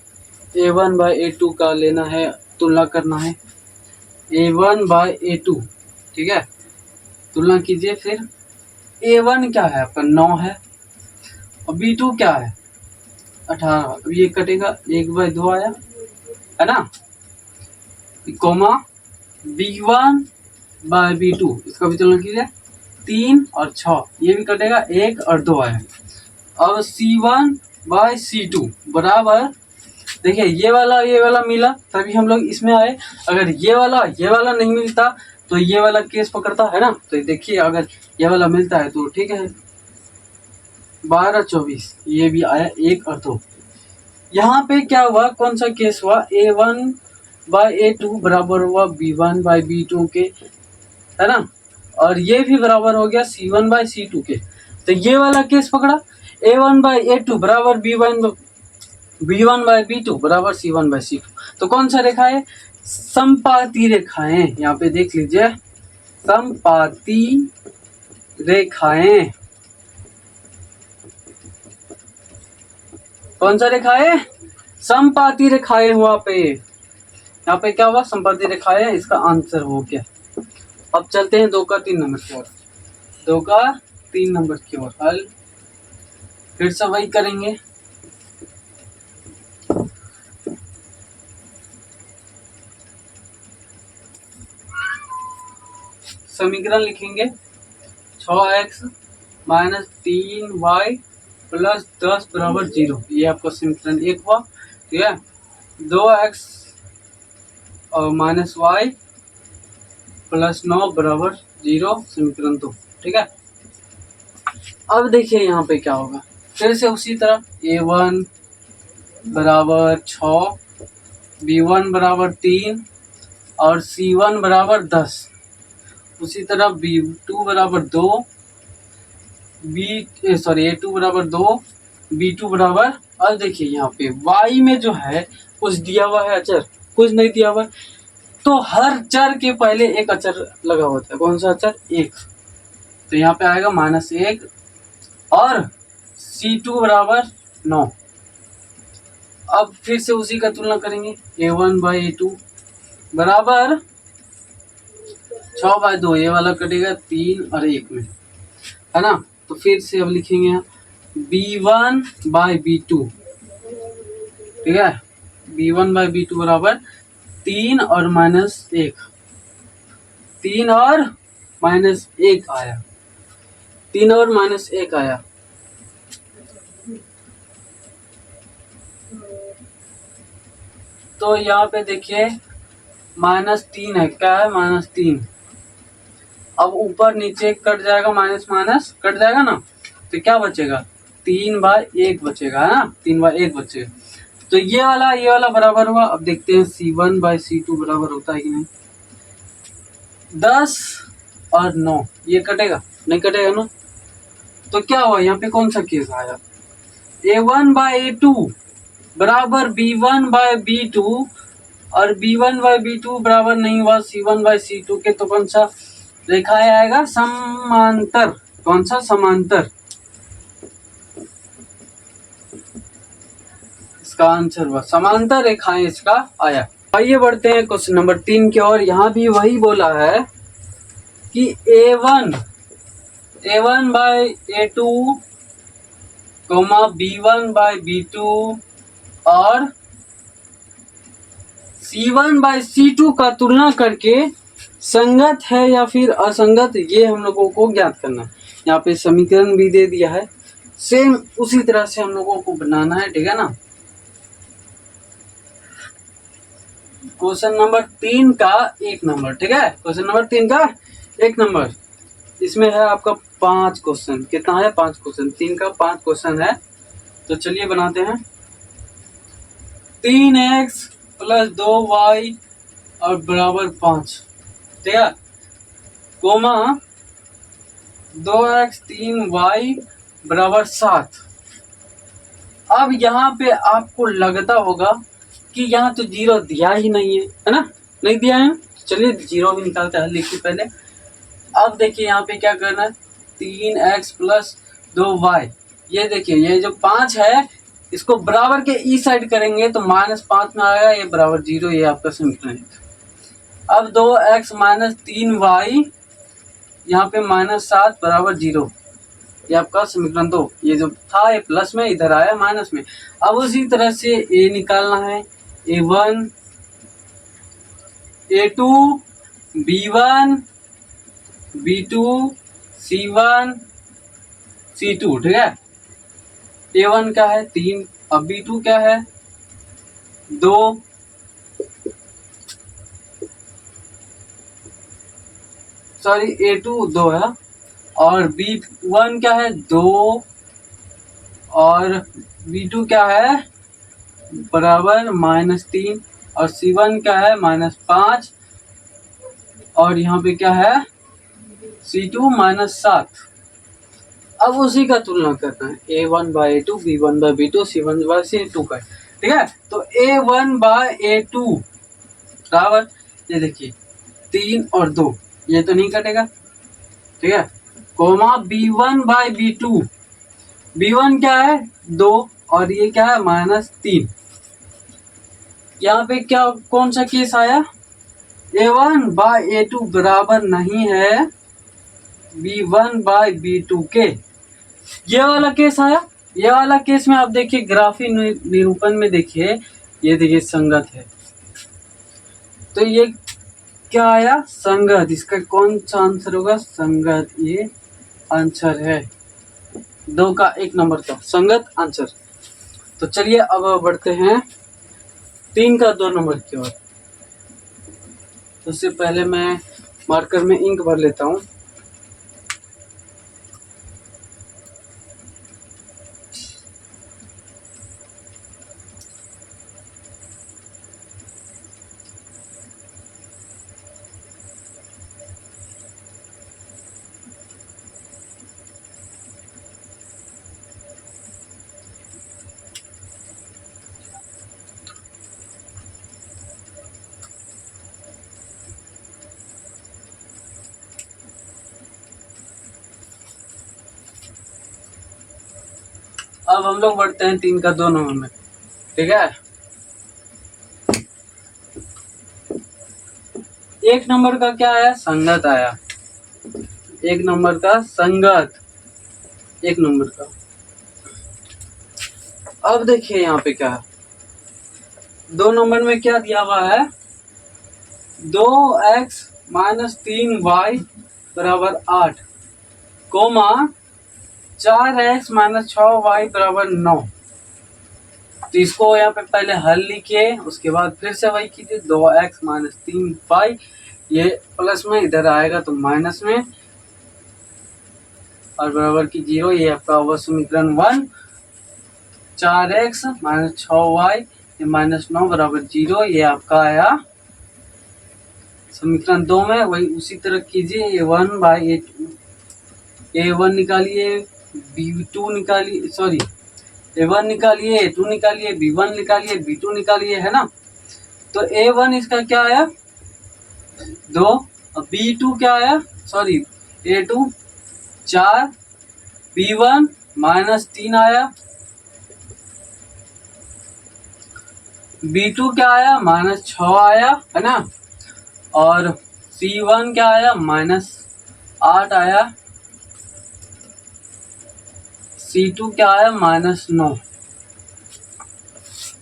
Speaker 1: A1/A2 का लेना है, तुलना करना है। A1/A2, ठीक है। तुलना कीजिए। फिर A1 क्या है आपका 9 है और B2 क्या है 18। अब ये कटेगा 1/2 आया है ना, कोमा B1/B2 इसका भी तुलना कीजिए 3 और 6, ये भी कटेगा 1 और 2 आया। अब C1/C2 बराबर, देखिए ये वाला मिला तभी हम लोग इसमें आए, अगर ये वाला नहीं मिलता तो ये वाला केस पकड़ता है ना। तो देखिए अगर ये वाला मिलता है तो ठीक है 12 24, ये भी आया 1 और 2। यहाँ पे क्या हुआ, कौन सा केस हुआ, A1/A2 बराबर हुआ B1/B2 के, है ना, और ये भी बराबर हो गया C1/C2 के। तो ये वाला केस पकड़ा, A1/A2 बराबर B1/B2 बराबर C1/C2। तो कौन सा रेखा है, समपाती रेखाएं, यहाँ पे देख लीजिए समपाती रेखाएं, कौन सा रेखा है, समपाती रेखाएं हुआ पे, यहाँ पे क्या हुआ समपाती रेखाएं, इसका आंसर हो गया। अब चलते हैं 2 का 3 नंबर की ओर, 2 का 3 नंबर की ओर हल फिर से वही करेंगे। समीकरण लिखेंगे 6x माइनस 3y प्लस 10 बराबर 0, ये आपका समीकरण 1 हुआ। ठीक है, 2x और माइनस y प्लस 9 बराबर 0, समीकरण 2। ठीक है, अब देखिए यहाँ पे क्या होगा, फिर से उसी तरह A1 बराबर 6, B1 बराबर 3 और C1 बराबर 10, उसी तरह B2 बराबर 2, A2 बराबर 2, B2 बराबर, अब देखिए यहाँ पे y में जो है कुछ दिया हुआ है अचर, कुछ नहीं दिया हुआ, तो हर चर के पहले एक अचर लगा होता है, कौन सा अचर, 1। तो यहाँ पे आएगा -1 और C2 बराबर 9। अब फिर से उसी का तुलना करेंगे, A1/A2 बराबर 6/2, ये वाला कटेगा 3 और 1 में, है ना। तो फिर से अब लिखेंगे यहाँ B1/B2, ठीक है, B1/B2 बराबर 3 और -1, 3 और -1 आया, 3 और -1 आया। तो यहाँ पे देखिए -3 है, क्या है -3। अब ऊपर नीचे कट जाएगा, माइनस माइनस कट जाएगा ना, तो क्या बचेगा 3/1 बचेगा, है ना, 3/1 बचेगा। तो ये वाला बराबर हुआ। अब देखते हैं C1/C2 बराबर होता है कि नहीं। 10 और 9 ये कटेगा, नहीं कटेगा ना, तो क्या हुआ यहाँ पे कौन सा केस आया, A1/A2 बराबर B1/B2 और B1/B2 बराबर नहीं हुआ C1/C2 के, तो कौन सा रेखा आएगा, समांतर, कौन सा, समांतर, इसका आंसर हुआ समांतर रेखाएं, इसका आया। आइए बढ़ते हैं क्वेश्चन नंबर 3 की ओर। यहाँ भी वही बोला है कि A1/A2 B1/B2 और C1/C2 का तुलना करके संगत है या फिर असंगत, ये हम लोगों को ज्ञात करना है। यहाँ पे समीकरण भी दे दिया है, सेम उसी तरह से हम लोगों को बनाना है, ठीक है ना। क्वेश्चन नंबर 3 का 1 नंबर, ठीक है, क्वेश्चन नंबर 3 का 1 नंबर, इसमें है आपका 5 क्वेश्चन, कितना है 5 क्वेश्चन, 3 का 5 क्वेश्चन है। तो चलिए बनाते हैं। 3x + 2y और बराबर 5, ठीक है, कोमा 2x 3y बराबर 7। अब यहाँ पे आपको लगता होगा कि यहाँ तो 0 दिया ही नहीं है ना, नहीं दिया है, चलिए 0 भी निकालते हैं, लिखिए पहले। अब देखिए यहाँ पे क्या करना है, 3x + 2y, ये देखिए ये जो 5 है इसको बराबर के ई साइड करेंगे तो -5 में आएगा, ये बराबर 0, ये आपका समीकरण है। अब 2x - 3y, यहाँ पे -7 बराबर 0, ये आपका समीकरण 2। ये जो था ये प्लस में, इधर आया माइनस में। अब उसी तरह से ए निकालना है, A1 A2 B1 B2 C1 C2, ठीक है। A1 क्या है 3, अब B2 क्या है 2, सॉरी A2 2 है, और B1 क्या है 2, और B2 क्या है बराबर -3, और C1 क्या है -5, और यहाँ पे क्या है C2 -7। अब उसी का तुलना करना है, A1/A2 B1/B2 C1/C2 का, ठीक है। तो A1/A2 बराबर, ये देखिए 3 और 2, ये तो नहीं कटेगा, ठीक है, कोमा B1/B2, B1 क्या है 2, और ये क्या है -3। यहाँ पे क्या कौन सा केस आया, A1/A2 बराबर नहीं है B1/B2 के, ये वाला केस आया। ये वाला केस में आप देखिए ग्राफी निरूपण में देखिए, ये देखिए संगत है, तो ये क्या आया संगत, इसका कौन सा आंसर होगा संगत, ये आंसर है 2 का 1 नंबर का संगत आंसर। तो चलिए अब बढ़ते हैं 3 का 2 नंबर की ओर। तो उससे पहले मैं मार्कर में इंक भर लेता हूँ। अब हम लोग बढ़ते हैं 3 का 2 नंबर में, ठीक है। 1 नंबर का क्या आया संगत आया, 1 नंबर का संगत, 1 नंबर का। अब देखिए यहाँ पे क्या है, 2 नंबर में क्या दिया हुआ है 2x - 3y बराबर 8, कोमा 4x - 6y बराबर 9। तो इसको यहाँ पे पहले हल लिखिए, उसके बाद फिर से वही कीजिए, 2x - 3y, ये प्लस में इधर आएगा तो माइनस में, और बराबर की 0, ये आपका होगा समीकरण 1। 4x - 6y -9 बराबर 0, ये आपका आया समीकरण 2 में। वही उसी तरह कीजिए, A1/A2, A1 निकालिए, B2 निकालिए, सॉरी A1 निकालिए, A2 निकालिए, B1 निकालिए, B2 निकालिए, है ना। तो A1 इसका क्या आया 2, और B2 क्या आया, सॉरी A2 4, B1 -3 आया, B2 क्या आया -6 आया, है ना, और C1 क्या आया -8 आया, C2 क्या आया -9।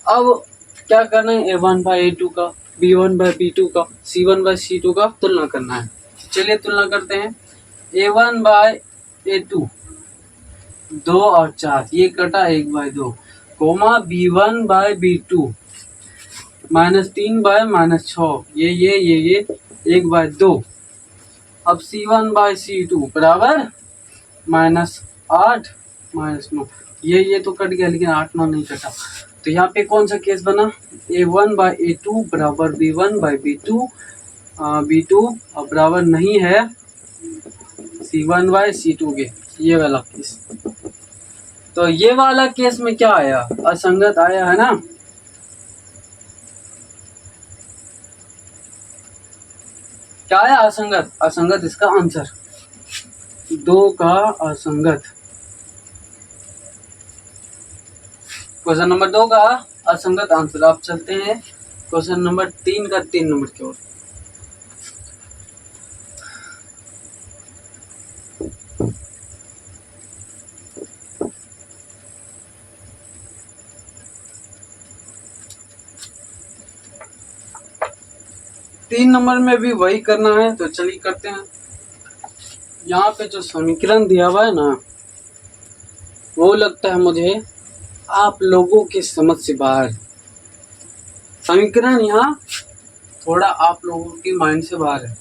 Speaker 1: अब क्या करना है A1/A2 का, B1/B2 का, C1/C2 का तुलना करना है। चलिए तुलना करते हैं। A1/A2 2 और 4, ये कटा 1/2, कोमा B1/B2 -3 - 6, ये 1/2। अब C1/C2 बराबर -8 -9, ये तो कट गया, लेकिन 8 9 नहीं कटा। तो यहाँ पे कौन सा केस बना, A1/A2 बराबर B1/B2, B2 बराबर नहीं है C1/C2 के, ये वाला केस। तो ये वाला केस में क्या आया असंगत आया, है ना। क्या आया असंगत, असंगत इसका आंसर 2 का असंगत। क्वेश्चन नंबर 2 का असंगत आंसर। आप चलते हैं क्वेश्चन नंबर 3 का 3 नंबर की ओर। 3 नंबर में भी वही करना है, तो चलिए करते हैं। यहाँ पे जो समीकरण दिया हुआ है ना, वो लगता है मुझे आप लोगों की समझ से बाहर। समीकरण यहाँ थोड़ा आप लोगों की माइंड से बाहर है।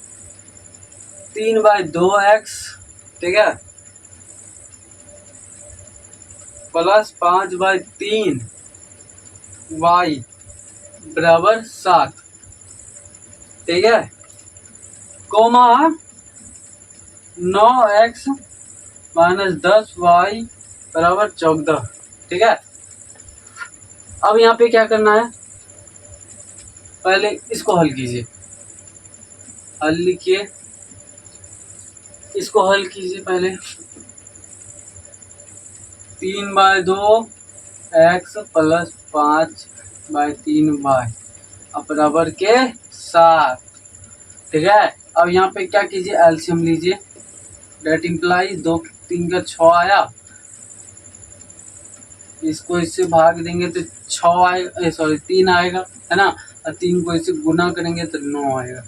Speaker 1: 3/2x, ठीक है, प्लस 5/3y बराबर 7, ठीक है, कोमा 9x माइनस 10y बराबर 14, ठीक है। अब यहाँ पे क्या करना है, पहले इसको हल कीजिए, हल लिखिए, इसको हल कीजिए पहले। 3/2x प्लस 5/3y अब बराबर के 7, ठीक है। अब यहाँ पे क्या कीजिए, एलसीएम लीजिए। डेट इम्प्लाइज 2 3 का 6 आया, इसको इससे भाग देंगे तो 6 आएगा, सॉरी 3 आएगा, है ना। और 3 को इससे गुना करेंगे तो 9 आएगा।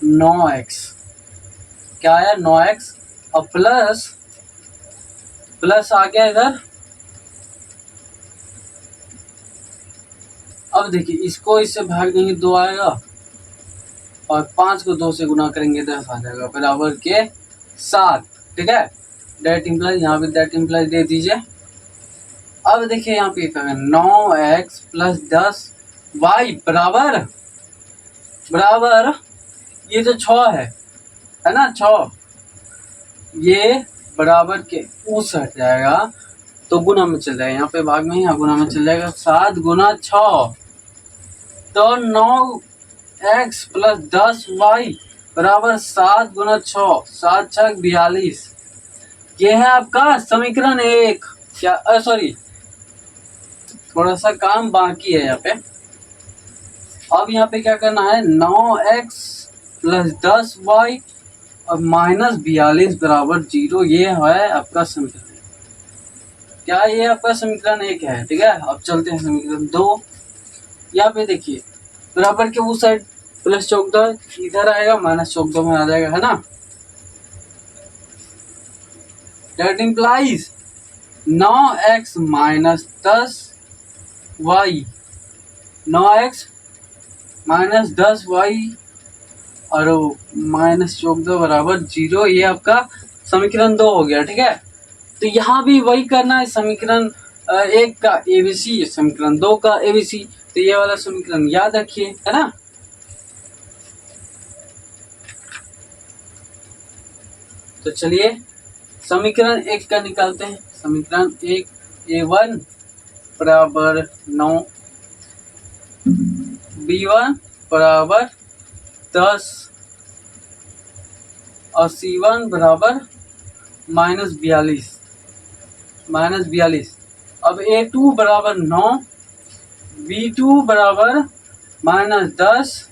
Speaker 1: 9x क्या आया, 9x। अब प्लस आ गया इधर। अब देखिए, इसको इससे भाग देंगे 2 आएगा, और 5 को 2 से गुना करेंगे 10 आ जाएगा, बराबर के 7, ठीक है। डेट इम्प्लाइज, यहाँ पे डेट इम्प्लाइज दे दीजिए। अब देखिए यहाँ पे 9x प्लस 10y बराबर ये जो 6 है ना, 6 ये बराबर के उस हट जाएगा तो गुना में चल जाएगा। यहाँ पे भाग में, यहाँ गुना में चल जाएगा। 7 गुना 6 तो 9x प्लस 10y बराबर 7 गुना 6, 7 6 42। ये है आपका समीकरण 1। क्या सॉरी, थोड़ा सा काम बाकी है यहाँ पे। अब यहाँ पे क्या करना है, 9x प्लस 10y और माइनस 42 बराबर 0। ये है आपका समीकरण। क्या ये आपका समीकरण 1 है, ठीक है। अब चलते हैं समीकरण 2। यहाँ पे देखिए, बराबर के उस साइड प्लस 14 इधर आएगा, माइनस 14 में आ जाएगा, है ना। That implies 9x minus 10y, 9x minus 10y और माइनस 14 बराबर 0। ये आपका समीकरण 2 हो गया, ठीक है। तो यहाँ भी वही करना है, समीकरण 1 का एबीसी, समीकरण 2 का एबीसी। तो ये वाला समीकरण याद रखिए, है ना। तो चलिए समीकरण 1 का निकालते हैं। समीकरण 1, a1 बराबर 9, b1 बराबर 10 और c1 बराबर माइनस 42। अब a2 बराबर 9, b2 बराबर माइनस 10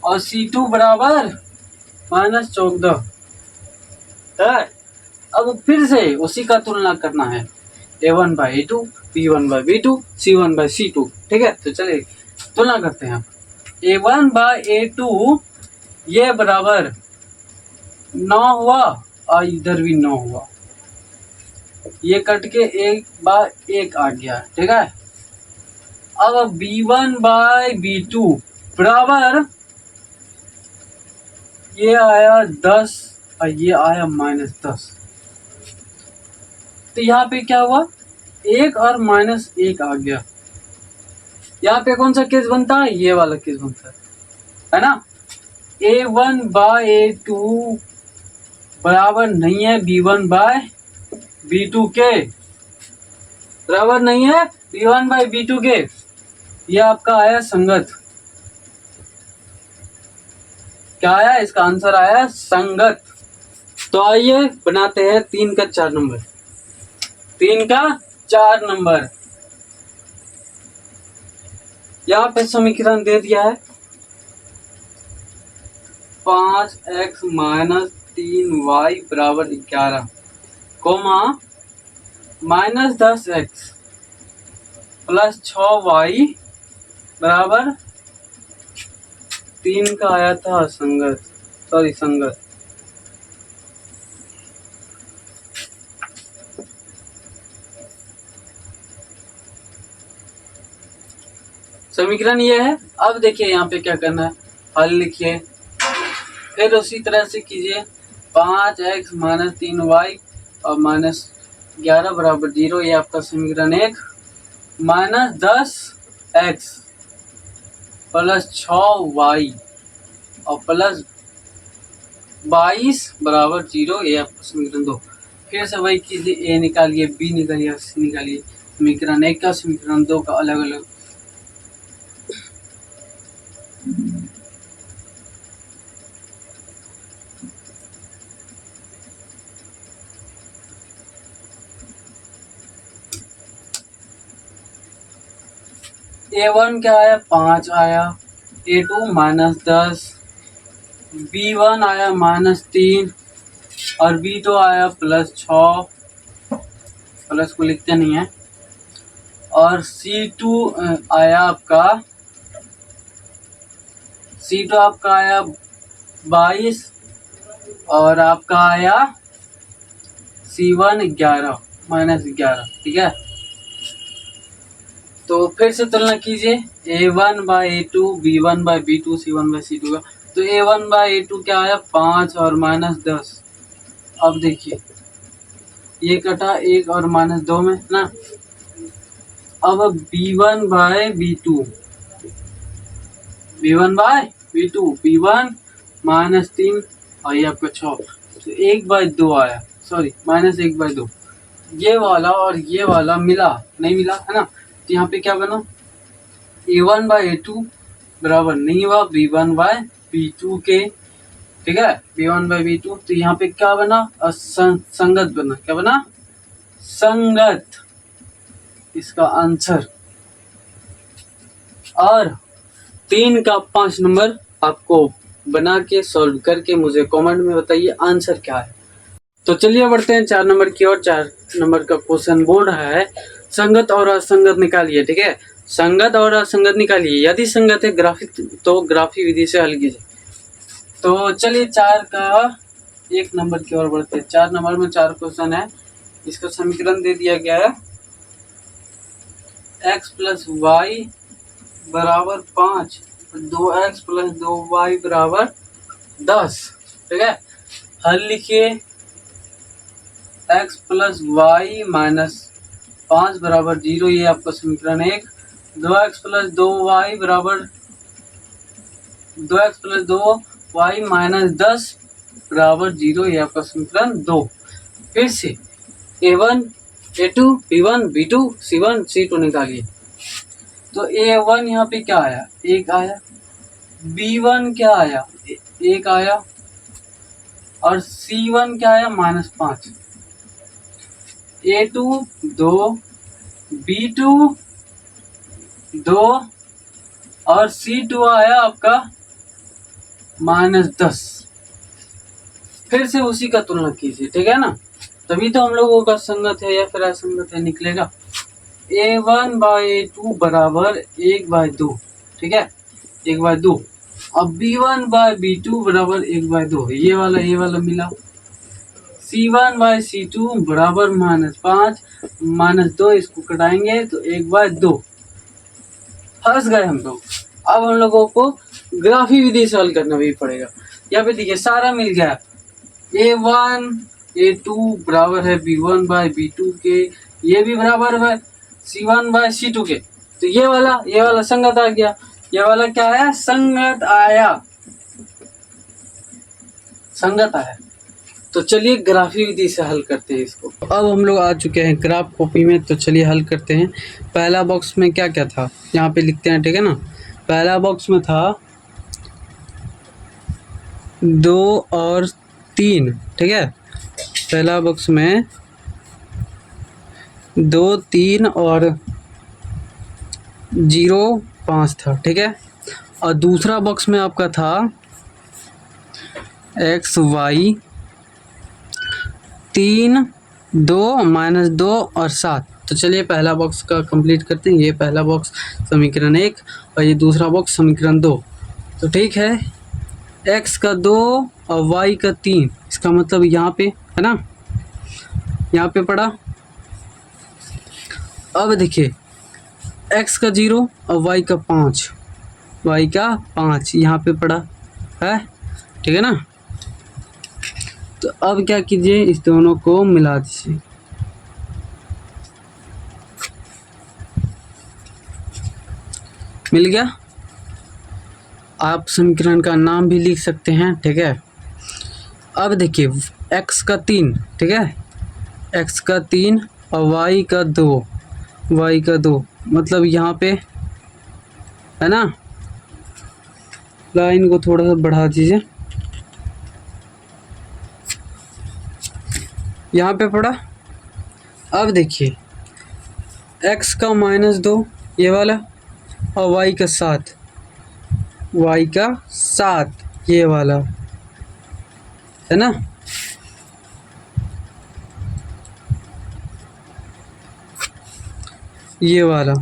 Speaker 1: और c2 बराबर माइनस 14 है। अब फिर से उसी का तुलना करना है, a1/a2, b1/b2, c1/c2, ठीक है। तो चलिए तुलना करते हैं। a1/a2 ये बराबर 9 हुआ और इधर भी 9 हुआ, ये कट के 1/1 आ गया, ठीक है। अब b1/b2 बराबर ये आया 10 और ये आया माइनस 10। तो यहाँ पे क्या हुआ, 1 और माइनस 1 आ गया। यहाँ पे कौन सा केस बनता है, ये वाला केस बनता है ना। a1/a2 बराबर नहीं है b1/b2 के, बराबर नहीं है b1/b2 के। ये आपका आया संगत। क्या आया, इसका आंसर आया संगत। तो आइए बनाते हैं 3 का 4 नंबर। 3 का 4 नंबर, यहाँ पे समीकरण दे दिया है 5x माइनस 3y बराबर 11, comma minus 10x plus 6y बराबर 3 का आया था असंगत, सॉरी संगत। समीकरण ये है। अब देखिए यहाँ पे क्या करना है, हल लिखिए, फिर उसी तरह से कीजिए। 5x माइनस 3y और माइनस 11 बराबर 0, ये आपका समीकरण 1। माइनस 10x प्लस 6y और प्लस 22 बराबर 0, ये आपका समीकरण 2। फिर से वही कीजिए, a निकालिए, b निकालिए, c निकालिए। समीकरण 1 का समीकरण 2 का अलग अलग। a1 क्या आया, 5 आया। a2 माइनस 10, b1 आया माइनस 3 और b2 आया प्लस 6, प्लस को लिखते नहीं है। और c2 आया आपका, c2 आपका आया 22 और आपका आया c1 11 माइनस 11, ठीक है। तो फिर से तुलना कीजिए, a1 by a2, b1 by b2, c1 by c2 का। तो a1 बाई a2 क्या आया, 5 और माइनस 10। अब देखिए ये कटा 1 और माइनस 2 में ना। अब b1 by b2, b1 by b2, b1 minus 3 और ये आपका 6, तो 1 बाई 2 आया, सॉरी माइनस 1 बाई 2। ये वाला और ये वाला मिला नहीं, मिला है ना। तो यहाँ पे क्या बना, a1 बाई a2 बराबर नहीं हुआ b1 बाई b2 के, ठीक है, b1 बाई b2। तो यहाँ पे क्या बना, संगत बना। क्या बना, संगत, इसका आंसर। और 3 का 5 नंबर आपको बना के सॉल्व करके मुझे कमेंट में बताइए आंसर क्या है। तो चलिए बढ़ते हैं 4 नंबर की ओर। 4 नंबर का क्वेश्चन बोल रहा है, संगत और असंगत निकालिए, ठीक है। संगत और असंगत निकालिए, यदि संगत है ग्राफिक तो ग्राफी विधि से हल कीजिए। तो चलिए 4 का 1 नंबर की ओर बढ़ते हैं। 4 नंबर में 4 क्वेश्चन है। इसका समीकरण दे दिया गया है, x प्लस वाई बराबर 5, 2x प्लस 2y बराबर 10, ठीक है। हल लिखिए, x प्लस वाई माइनस 5 बराबर 0, ये आपका समीकरण 1। 2x प्लस 2y बराबर 2x प्लस 2y माइनस 10 बराबर 0, ये आपका समीकरण 2। फिर से a1, a2, b1, b2, c1, c2 निकालिए। तो a1 यहाँ पे क्या आया, 1 आया। b1 क्या आया, 1 आया। और c1 क्या आया, माइनस 5। a2 2, b2 2 और c2 आया आपका माइनस 10। फिर से उसी का तुलना कीजिए, ठीक है ना, तभी तो हम लोगों का संगत है या फिर असंगत है निकलेगा। a1 बाई a2 बराबर 1 बाई 2, ठीक है, 1 बाई 2। अब b1 बाई b2 बराबर 1 बाई 2, ये वाला मिला। c1 बाई c2 बराबर माइनस 5, माइनस 2 इसको कटाएंगे तो 1 बाई 2। फंस गए हम लोग। अब हम लोगों को ग्राफी विधि से हल करना भी पड़ेगा। यहाँ पे देखिए सारा मिल गया, a1 a2 बराबर है b1 बाई b2 के, ये भी बराबर है c1 बाई c2 के। तो ये वाला संगत आ गया, ये वाला क्या आया, संगत आया, संगत आया। तो चलिए ग्राफी विधि से हल करते हैं इसको। अब हम लोग आ चुके हैं ग्राफ कॉपी में, तो चलिए हल करते हैं। पहला बॉक्स में क्या क्या था यहाँ पे लिखते हैं, ठीक है ना। पहला बॉक्स में था 2 और 3, ठीक है। पहला बॉक्स में 2, 3 और 0, 5 था, ठीक है। और दूसरा बॉक्स में आपका था x y 3, 2, माइनस 2 और 7। तो चलिए पहला बॉक्स का कंप्लीट करते हैं। ये पहला बॉक्स समीकरण 1 और ये दूसरा बॉक्स समीकरण 2। तो ठीक है, x का 2 और y का 3, इसका मतलब यहाँ पे है ना, यहाँ पे पड़ा। अब देखिए x का 0 और y का 5 यहाँ पे पड़ा है, ठीक है ना। तो अब क्या कीजिए, इस दोनों को मिला दीजिए। मिल गया। आप समीकरण का नाम भी लिख सकते हैं, ठीक है। अब देखिए x का 3, ठीक है, x का 3 और y का 2 मतलब यहाँ पे है ना। लाइन को थोड़ा सा बढ़ा दीजिए, यहाँ पे पड़ा। अब देखिए x का -2 ये वाला और y का 7 ये वाला, है ना। ये वाला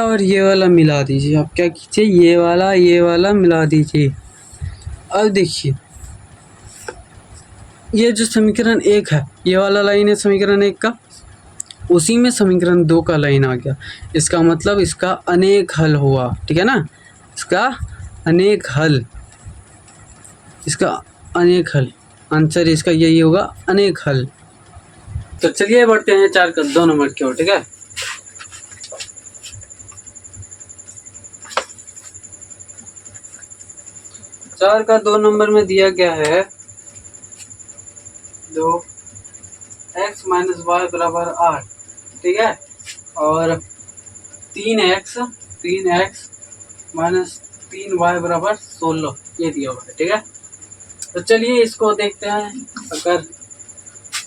Speaker 1: और ये वाला मिला दीजिए। आप क्या कीजिए, ये वाला मिला दीजिए। अब देखिए ये जो समीकरण 1 है, ये वाला लाइन है समीकरण 1 का, उसी में समीकरण 2 का लाइन आ गया। इसका मतलब इसका अनेक हल हुआ, ठीक है ना। इसका अनेक हल आंसर इसका यही होगा, अनेक हल। तो चलिए बढ़ते हैं 4 का 2 नंबर की ओर, ठीक है। चार का 2 नंबर में दिया गया है 2x - y बराबर 8, ठीक है, और 3x - 3y बराबर 16 ये दिया हुआ है, ठीक है। तो चलिए इसको देखते हैं। अगर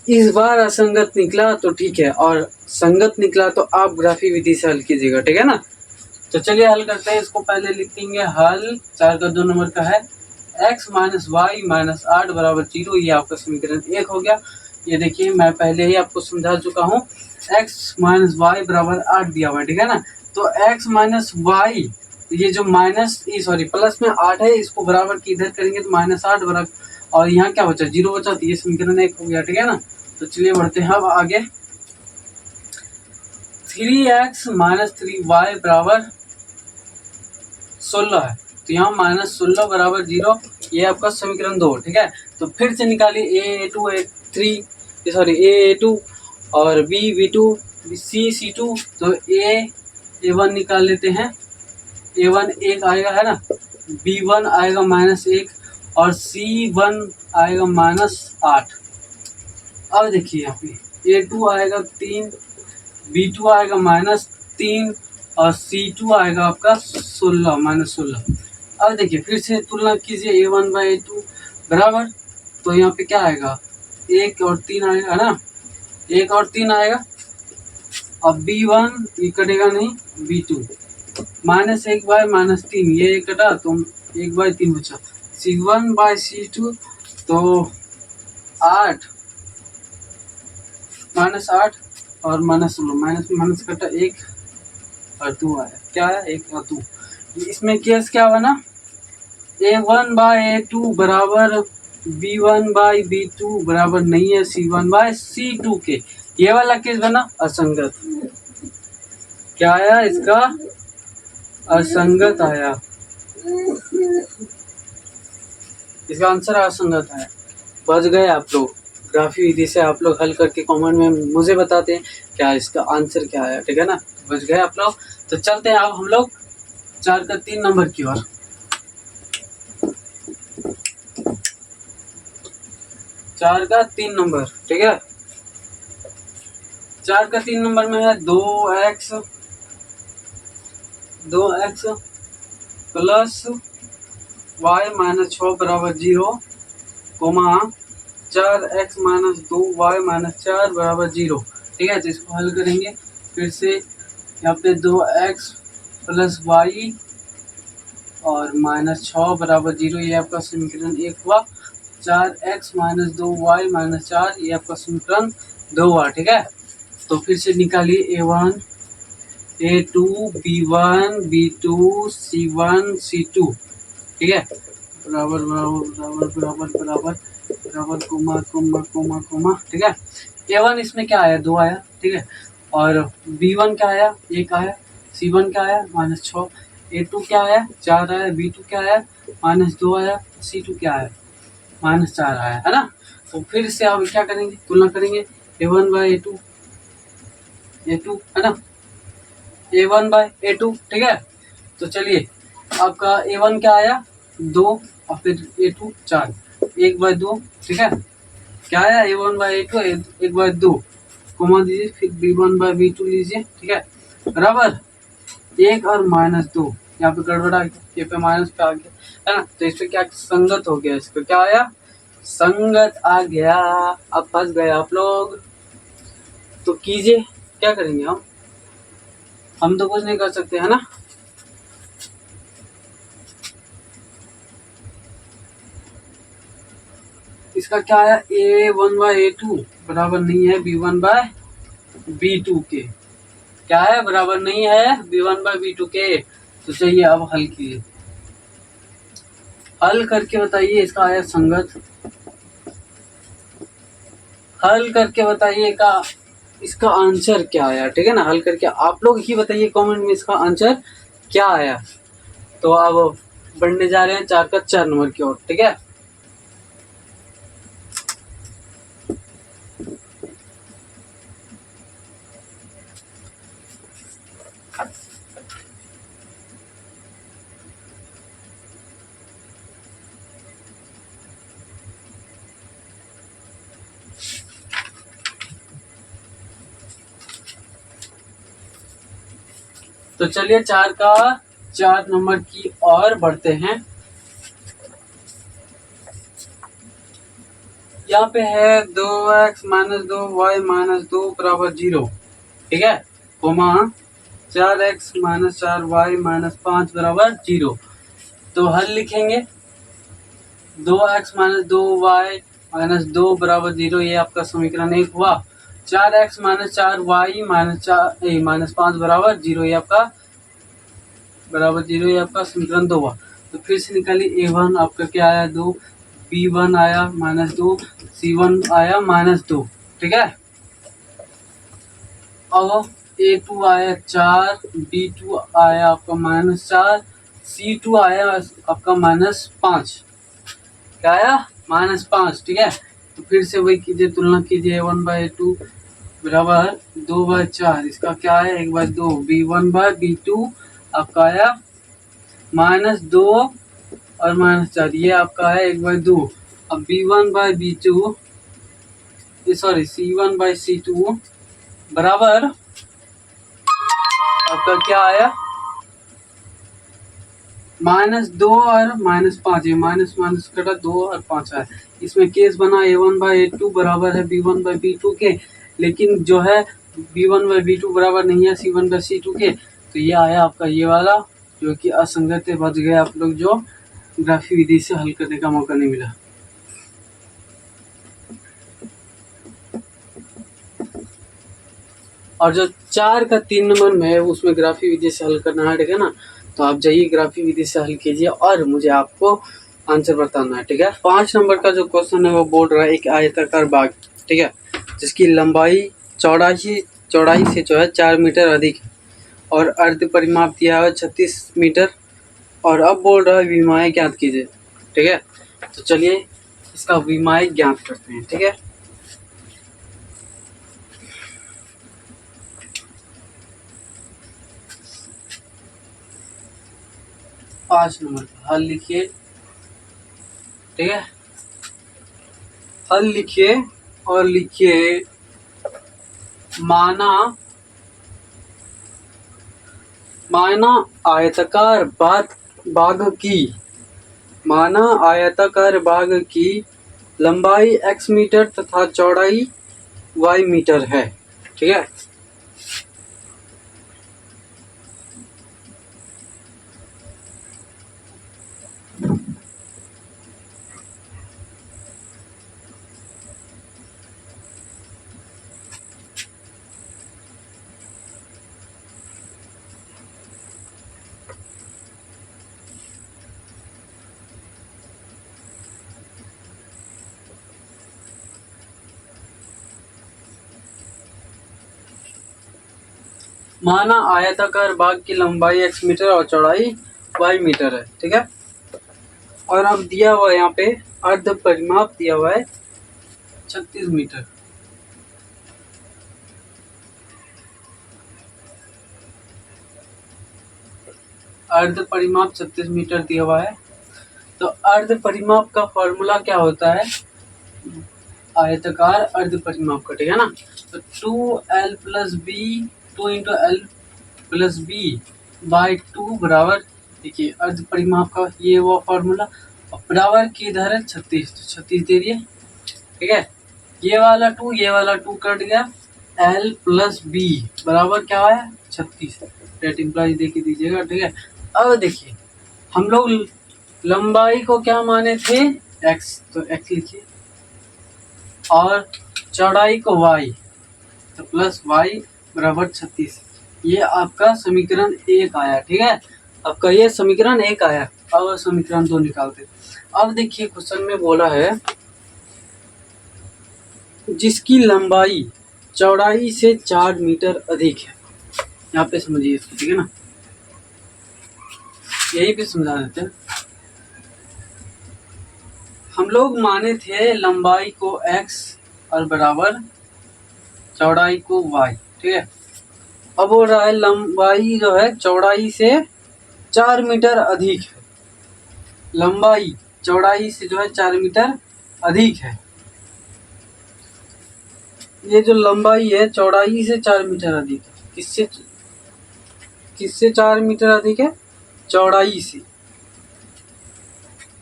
Speaker 1: इस बार असंगत निकला तो ठीक है, और संगत निकला तो आप ग्राफी विधि से हल कीजिएगा, ठीक है ना। तो चलिए हल करते हैं। इसको पहले लिखेंगे हल। 4 का 2 नंबर का है x - y - 8 बराबर 0, ये आपका समीकरण 1 हो गया। ये देखिए मैं पहले ही आपको समझा चुका हूँ, x - y बराबर 8 दिया हुआ है, ठीक है ना। तो x - y, ये जो प्लस में 8 है, इसको बराबर की इधर करेंगे तो -8 बराबर, और यहाँ क्या बचा, 0 बचा, तो ये समीकरण 1 हो गया, ठीक है ना। तो चलिए बढ़ते हैं अब आगे। 3x - 3y बराबर 16 है, तो यहाँ -16 बराबर 0, ये आपका समीकरण 2, ठीक है। तो फिर से निकालिए a2 और b2 c2। तो a1 निकाल लेते हैं। a1 1 आएगा, है ना, b1 आएगा -1 और c1 आएगा -8। अब देखिए यहाँ पे a2 आएगा 3, b2 आएगा -3 और c2 आएगा आपका 16 -16। अब देखिए फिर से तुलना कीजिए a1 बाई a2 बराबर, तो यहाँ पे क्या आएगा, 1 और 3 आएगा, है ना, 1 और 3 आएगा। अब b1 ये कटेगा नहीं, b2 -1 बाय -3 ये कटा, तो 1 बाई 3 बचा, c1 बाई c2 तो 8 -8 और -16, माइनस कटा 1 और 2 आया, क्या है 1 और 2। इसमें केस क्या बना, a1 बाई a2 बराबर b1 बाई b2 बराबर नहीं है c1 बाई c2 के, ये वाला केस बना असंगत। क्या आया, इसका असंगत आया, इसका आंसर असंगत आया। बच गए आप लोग। ग्राफी विधि से आप लोग हल करके कमेंट में मुझे बताते हैं क्या इसका आंसर क्या आया, ठीक है ना। बच गए आप लोग। तो चलते हैं अब हम लोग 4 का 3 नंबर की ओर। 4 का 3 नंबर, ठीक है। 4 का 3 नंबर में है 2x प्लस y - 6 बराबर 0, 4x - 2y - 4 बराबर 0, ठीक है। तो इसको हल करेंगे फिर से। यहाँ पे 2x प्लस y और -6 बराबर 0, ये आपका समीकरण 1 हुआ। 4x - 2y - 4 ये आपका समीकरण 2 हुआ, ठीक है। तो फिर से निकालिए a1 A2 B1 B2 C1 C2, ठीक है, बराबर बराबर बराबर बराबर बराबर बराबर कोमा कोमा कोमा कोमा, ठीक है। A1 इसमें क्या आया, 2 आया, ठीक है, और B1 क्या आया, 1 आया, C1 क्या आया, -6, A2 क्या आया, 4 आया, B2 क्या आया, -2 आया, C2 क्या आया, -4 आया, है ना। तो फिर से आप क्या करेंगे, तुलना करेंगे, A1 बाय A2 है ना, A1 बाय A2, ठीक है। तो चलिए, आपका A1 क्या आया, 2, और फिर A2 4, 1/2, ठीक है। क्या आया, A1 बाय A2 1/2, कोमा दीजिए, फिर B1 बाय B2 लीजिए, ठीक है, बराबर 1 और -2, यहाँ पे गड़बड़ आ गया, ये पे माइनस पे आ गया, है ना। तो इससे क्या संगत हो गया, इसका क्या आया, संगत आ गया। अब फंस गए आप लोग, तो कीजिए, क्या करेंगे हम तो कुछ नहीं कर सकते, है ना। इसका क्या आया, A1 बाय A2 बराबर नहीं है B1 बाय B2 के, क्या है, बराबर नहीं है B1 बाय B2 के। तो चलिए अब हल कीजिए, हल करके बताइए इसका आया संगत, हल करके बताइए का इसका आंसर क्या आया, ठीक है ना। हल करके आप लोग ही बताइए कमेंट में इसका आंसर क्या आया। तो अब बढ़ने जा रहे हैं 4 का 4 नंबर की ओर, ठीक है। तो चलिए 4 का 4 नंबर की ओर बढ़ते हैं। यहाँ पे है 2x - 2y - 2 बराबर 0, ठीक है, कोमा 4x - 4y - 5 बराबर 0। तो हल लिखेंगे, 2x - 2y - 2 बराबर 0, ये आपका समीकरण 1 हुआ। 4x - 4y - 5 बराबर 0, ये आपका बराबर 0, ये आपका समीकरण 2 हुआ। तो फिर से निकालिए, A1 आपका क्या आया, 2, B1 आया -2, C1 आया -2, ठीक है। अब A2 आया 4, B2 आया आपका -4, C2 आया आपका -5, क्या आया, -5, ठीक है। तो फिर से वही कीजिए, तुलना कीजिए, A1 बाय A2 बराबर 2/4, इसका क्या है, 1/2, B1 बाय B2 आपका आया -2 और -4, ये आपका है 1/2। अब B1 bye B2 sorry C1 bye C2 बराबर आपका क्या आया, -2 और -5, ये माइनस माइनस कटा, 2 और 5 आया। इसमें केस बना A1 बाय A2 बराबर है B1 बाय B2 के, लेकिन जो है B1 बाय B2 बराबर नहीं है C1 बाय C2 के। तो ये आया आपका ये वाला, जो कि असंगत बच गए आप लोग, जो ग्राफी विधि से हल करने का मौका नहीं मिला। और जो 4 का 3 नंबर में है उसमें ग्राफी विधि से हल करना है, ठीक है ना। तो आप जाइए ग्राफी विधि से हल कीजिए और मुझे आपको आंसर बताना है, ठीक है। 5 नंबर का जो क्वेश्चन है वो बोल रहा है, एक आयताकार बाग, ठीक है, जिसकी लंबाई चौड़ाई से जो है 4 मीटर अधिक है, और अर्ध परिमाप दिया है 36 मीटर, और अब बोल रहा है विमाएँ ज्ञात कीजिए, ठीक है। तो चलिए इसका विमाएँ ज्ञात करते हैं, ठीक है। 5 नंबर का हल लिखिए, ठीक है, हल लिखिए और लिखिए, माना आयताकार बाग की लंबाई x मीटर तथा चौड़ाई y मीटर है, ठीक है। माना आयताकार भाग की लंबाई x मीटर और चौड़ाई y मीटर है, ठीक है। और अब दिया हुआ है यहाँ पे अर्ध परिमाप दिया हुआ है 36 मीटर। अर्ध परिमाप 36 मीटर दिया हुआ है। तो अर्ध परिमाप का फॉर्मूला क्या होता है, आयताकार अर्ध परिमाप का, ठीक है ना। तो 2l plus b, 2 into l plus b by 2 बराबर, देखिए अर्ध परिमाप का ये वो फॉर्मूला, बराबर किधर है 36, तो 36 दे दिए, ठीक है। ये वाला 2 ये वाला 2 कट गया, l प्लस बी बराबर क्या है 36, डेट इम्प्लाई दे के दीजिएगा, ठीक है। अब देखिए हम लोग लंबाई को क्या माने थे x, तो x लिखिए, और चौड़ाई को y, तो प्लस y बराबर 36। ये आपका समीकरण 1 आया, ठीक है। आपका ये समीकरण 1 आया। अब समीकरण 2 निकालते। अब देखिए क्वेश्चन में बोला है जिसकी लंबाई चौड़ाई से 4 मीटर अधिक है। यहाँ पे समझिए इसको, ठीक है ना, यही पे समझा देते हैं। हम लोग माने थे लंबाई को x और बराबर चौड़ाई को y, ठीक है। अब हो रहा है लंबाई जो है चौड़ाई से 4 मीटर अधिक है, लंबाई चौड़ाई से जो है 4 मीटर अधिक है। ये जो लंबाई है चौड़ाई से 4 मीटर अधिक है, किससे 4 मीटर अधिक है, चौड़ाई से,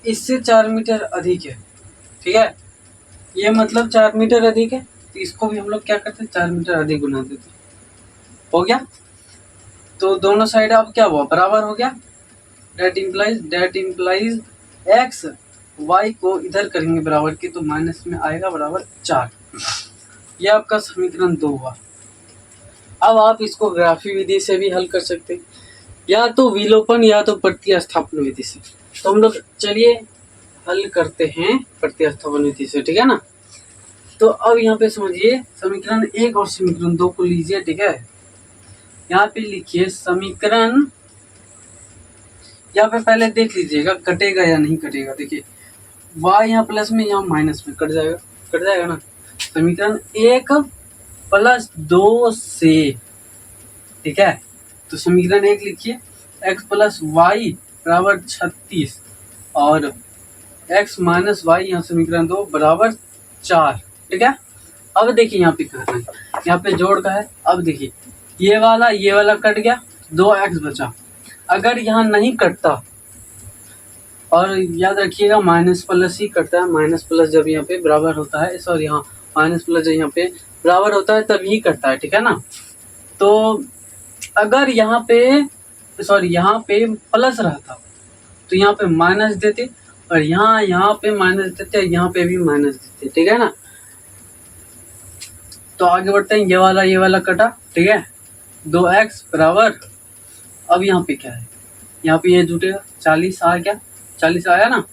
Speaker 1: इससे 4 मीटर अधिक है, ठीक है। ये मतलब 4 मीटर अधिक है, तो इसको भी हम लोग क्या करते हैं 4 मीटर अधिक गुना देते, हो गया। तो दोनों साइड अब क्या हुआ, बराबर हो गया। डेट इम्प्लाइज एक्स वाई को इधर करेंगे बराबर की, तो माइनस में आएगा बराबर 4। यह आपका समीकरण 2 हुआ। अब आप इसको ग्राफी विधि से भी हल कर सकते हैं, या तो विलोपन या तो प्रतिस्थापन विधि से। तो हम लोग चलिए हल करते हैं प्रतिस्थापन विधि से, ठीक है ना। तो अब यहाँ पे समझिए समीकरण 1 और समीकरण 2 को लीजिए, ठीक है। यहाँ पे लिखिए समीकरण, यहाँ पे पहले देख लीजिएगा कटेगा या नहीं कटेगा। देखिए y यहाँ प्लस में यहाँ माइनस में कट जाएगा ना। समीकरण 1 प्लस 2 से, ठीक है। तो समीकरण 1 लिखिए x प्लस वाई बराबर 36 और x माइनस वाई, यहाँ समीकरण 2 बराबर 4, ठीक है। अब देखिए यहाँ पे क्या है, यहाँ पे जोड़ का है। अब देखिए ये वाला कट गया, 2x बचा। अगर यहाँ नहीं कटता, और याद रखिएगा माइनस प्लस ही कटता है, माइनस प्लस जब यहाँ पे बराबर होता है, सॉरी यहाँ माइनस प्लस जब यहाँ पे बराबर होता है तभी कटता है, ठीक है ना। तो अगर यहाँ पे प्लस रहता तो यहाँ पे माइनस देते, और यहाँ पे माइनस देते, यहाँ पे भी माइनस देते, ठीक है ना। तो आगे बढ़ते हैं, ये वाला कटा, ठीक है। 2x बराबर, अब यहाँ पे क्या है, यहाँ पे ये जुटेगा 40 आ गया, 40 आया ना।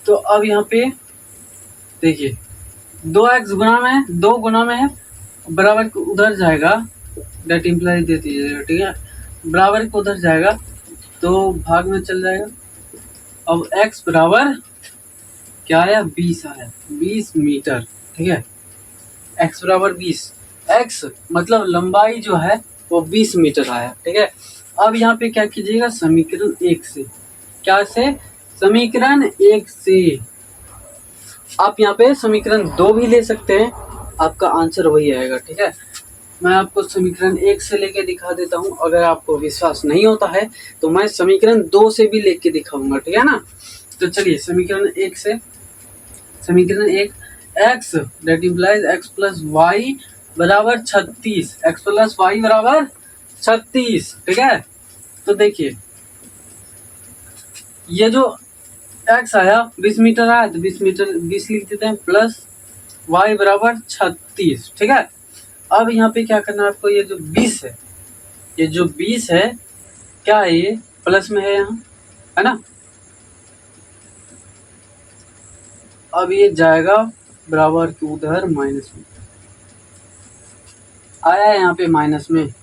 Speaker 1: तो अब यहाँ पे देखिए 2x गुना में है, 2 गुना में है, बराबर को उधर जाएगा, डेट इम्प्लाई दे दीजिएगा, ठीक है। बराबर को उधर जाएगा तो भाग में चल जाएगा। अब x बराबर क्या आया, 20 आया, 20 मीटर, ठीक है। x बराबर 20, x मतलब लंबाई जो है वो 20 मीटर आया, ठीक है। अब यहाँ पे क्या कीजिएगा, समीकरण 1 से, क्या से, समीकरण 1 से आप यहाँ पे समीकरण 2 भी ले सकते हैं, आपका आंसर वही आएगा, ठीक है। मैं आपको समीकरण 1 से लेके दिखा देता हूँ। अगर आपको विश्वास नहीं होता है तो मैं समीकरण 2 से भी लेके दिखाऊंगा, ठीक है ना। तो चलिए समीकरण 1 से, समीकरण 1 x that implies x plus y बराबर 36, x प्लस वाई बराबर 36, ठीक है। तो देखिए ये जो x आया 20 मीटर आया, तो 20 मीटर 20 लिख देते हैं, प्लस y बराबर 36, ठीक है। अब यहाँ पे क्या करना है आपको, ये जो 20 है, ये जो 20 है क्या है, ये प्लस में है यहाँ, है ना। अब ये जाएगा बराबर के उधर माइनस में, आया यहाँ पे माइनस में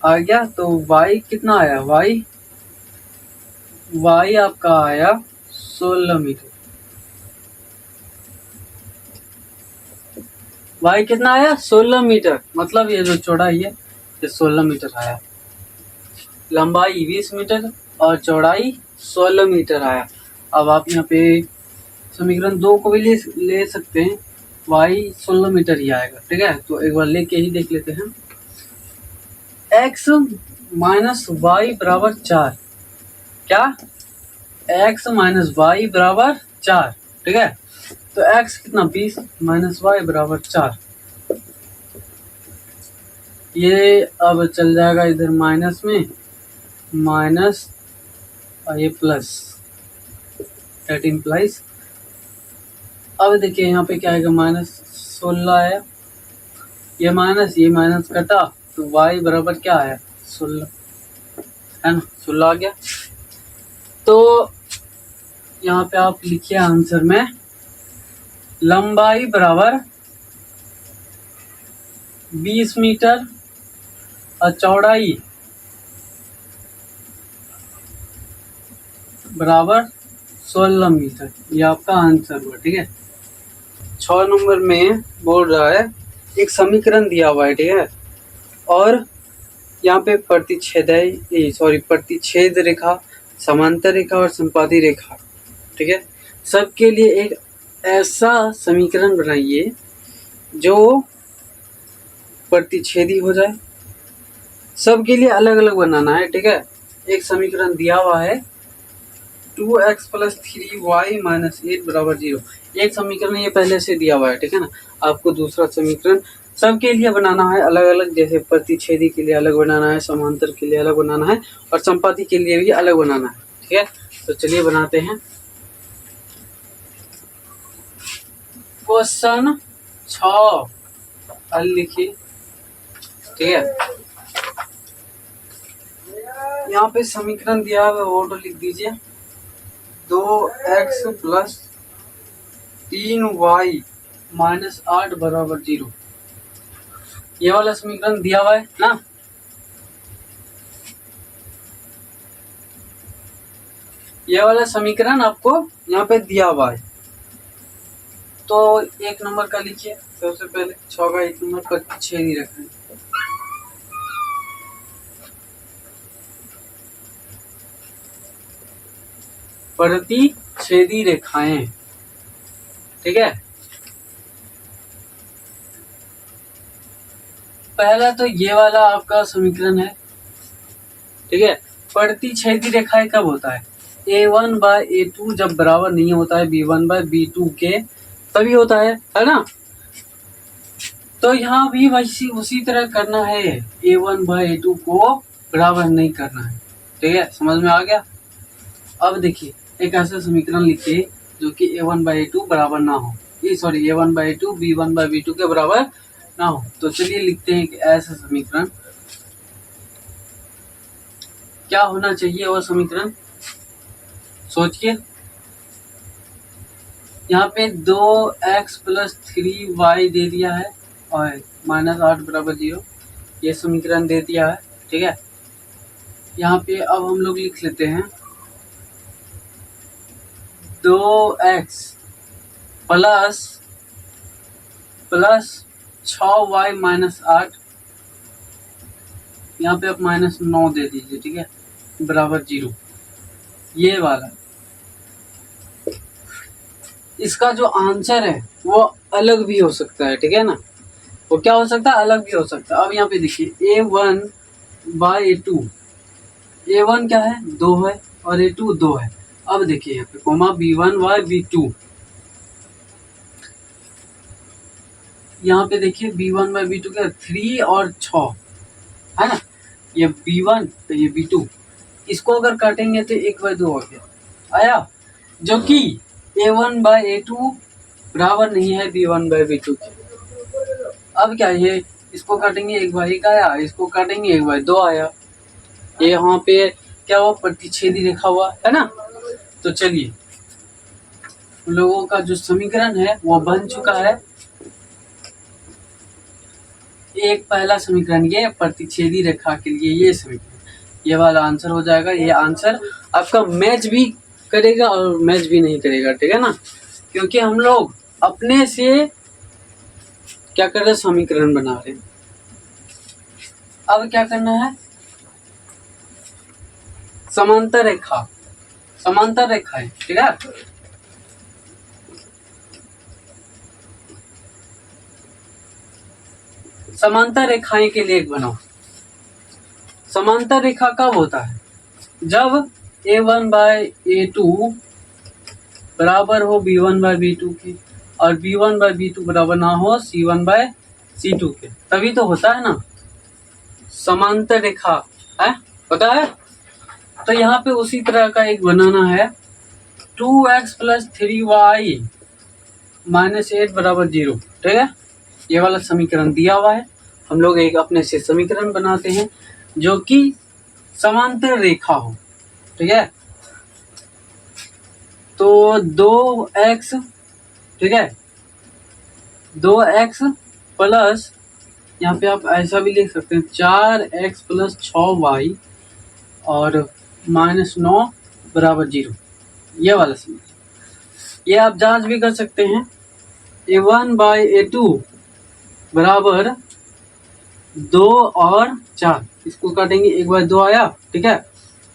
Speaker 1: आ गया, तो y कितना आया, y आपका आया 16 मीटर। y कितना आया 16 मीटर, मतलब ये जो चौड़ाई है ये 16 मीटर आया। लंबाई 20 मीटर और चौड़ाई 16 मीटर आया। अब आप यहाँ पे समीकरण 2 को भी ले सकते हैं, y 16 मीटर ही आएगा। ठीक है, तो एक बार लेके ही देख लेते हैं। x माइनस वाई बराबर 4, क्या x माइनस वाई बराबर 4। ठीक है, तो x कितना 20 माइनस वाई बराबर 4। ये अब चल जाएगा इधर माइनस में, माइनस और ये प्लस, दैट इम्प्लाइज। अब देखिए यहाँ पे क्या आएगा, -16 है, ये माइनस कटा, तो y बराबर क्या आया 16, है ना, 16 आ गया। तो यहाँ पे आप लिखिए आंसर में, लंबाई बराबर 20 मीटर और चौड़ाई बराबर 16 मीटर, ये आपका आंसर हुआ। ठीक है, 6 नंबर में बोल रहा है एक समीकरण दिया हुआ है। ठीक है, और यहाँ पे प्रतिच्छेद रेखा, समांतर रेखा और संपाती रेखा, ठीक है, सबके लिए एक ऐसा समीकरण बनाइए जो प्रतिच्छेदी हो जाए। सबके लिए अलग अलग बनाना है। ठीक है, एक समीकरण दिया हुआ है 2x + 3y - 8 बराबर 0। एक समीकरण ये पहले से दिया हुआ है। ठीक है ना, आपको दूसरा समीकरण सबके लिए बनाना है अलग अलग, जैसे प्रतिच्छेदी के लिए अलग बनाना है, समांतर के लिए अलग बनाना है और संपाती के लिए भी अलग बनाना है। ठीक है, तो चलिए बनाते हैं। क्वेश्चन 6 हल लिखिए। ठीक है, यहाँ पे समीकरण दिया है वो तो लिख दीजिए, 2x + 3y - 8 बराबर 0। ये वाला समीकरण दिया हुआ है ना, ये वाला समीकरण आपको यहाँ पे दिया हुआ है। तो 1 नंबर का लिखिए सबसे पहले, 6 का 1 नंबर प्रतिच्छेदी रखें। प्रतिच्छेदी रेखाएं, ठीक है। पहला तो ये वाला आपका समीकरण है। ठीक है, प्रतिच्छेदी रेखाएं कब होता है, A1/A2 जब बराबर नहीं होता है B1/B2 के, तभी होता है ना। तो यहाँ भी वैसी उसी तरह करना है, A1/A2 को बराबर नहीं करना है। ठीक है, समझ में आ गया। अब देखिए एक ऐसा समीकरण लिखिए जो कि A1/A2 बराबर ना हो, A1/A2 B1/B2 के बराबर ना हो। तो चलिए लिखते हैं एक ऐसा समीकरण। क्या होना चाहिए वो समीकरण, सोचिए। यहाँ पे 2x + 3y दे दिया है और -8 बराबर 0, ये समीकरण दे दिया है। ठीक है, यहाँ पे अब हम लोग लिख लेते हैं 2x + 6y - 8, यहाँ पे आप -9 दे दीजिए। ठीक है, बराबर 0, ये वाला। इसका जो आंसर है वो अलग भी हो सकता है। ठीक है ना, वो क्या हो सकता है, अलग भी हो सकता है। अब यहाँ पे देखिए A1/A2, A1 क्या है 2 है और A2 2 है। अब देखिए यहाँ पे कोमा B1/B2, यहाँ पे देखिए B1/B2 क्या 3 और 6 है ना, ये B1 तो ये B2, इसको अगर काटेंगे तो 1/2 हो गया आया, जो कि A1/A2 बराबर नहीं है B1/B2 के। अब क्या ये इसको काटेंगे 1/1 आया, इसको काटेंगे 1/2 आया। ये यहाँ पे क्या हुआ, प्रतिच्छेदी रेखा हुआ है ना। तो चलिए लोगों का जो समीकरण है वो बन चुका है। एक पहला समीकरण ये प्रतिच्छेदी रेखा के लिए ये समीकरण, ये वाला आंसर हो जाएगा। ये आंसर आपका मैच भी करेगा और मैच भी नहीं करेगा, ठीक है ना, क्योंकि हम लोग अपने से क्या कर रहे हैं, समीकरण बना रहे हैं। अब क्या करना है, समांतर रेखा, समांतर रेखा है, ठीक है। समांतर रेखाएं के लिए बनाओ। समांतर रेखा कब होता है, जब a1/a2 बराबर हो b1/b2 के और b1/b2 बराबर ना हो c1/c2 के, तभी तो होता है ना समांतर रेखा, है, पता है। तो यहाँ पे उसी तरह का एक बनाना है, 2x + 3y - 8 = 0, ठीक है। ये वाला समीकरण दिया हुआ है, हम लोग एक अपने से समीकरण बनाते हैं जो कि समांतर रेखा हो, ठीक है। तो 2x, ठीक है, 2x प्लस, यहाँ पे आप ऐसा भी लिख सकते हैं 4x + 6y और -9 = 0, ये वाला समीकरण। ये आप जांच भी कर सकते हैं, a1/a2 बराबर 2 और 4, इसको काटेंगे 1/2 आया, ठीक है।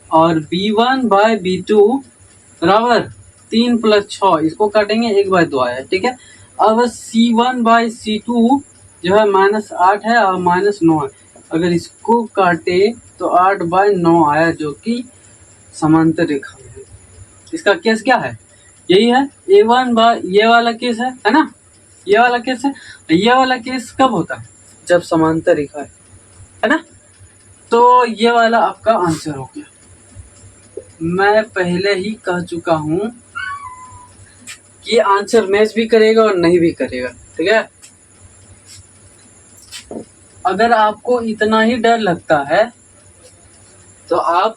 Speaker 1: और b1/b2 बराबर 3 + 6, इसको काटेंगे 1/2 आया, ठीक है। अब c1/c2 जो है -8 है और -9 है, अगर इसको काटे तो 8/9 आया, जो कि समांतर रेखा में है। इसका केस क्या है, यही है a1/, ये वाला केस है ना, ये वाला केस है। ये वाला केस कब होता है, जब समांतर रेखा है ना। तो ये वाला आपका आंसर हो गया। मैं पहले ही कह चुका हूं कि आंसर मैच भी करेगा और नहीं भी करेगा, ठीक है। अगर आपको इतना ही डर लगता है तो आप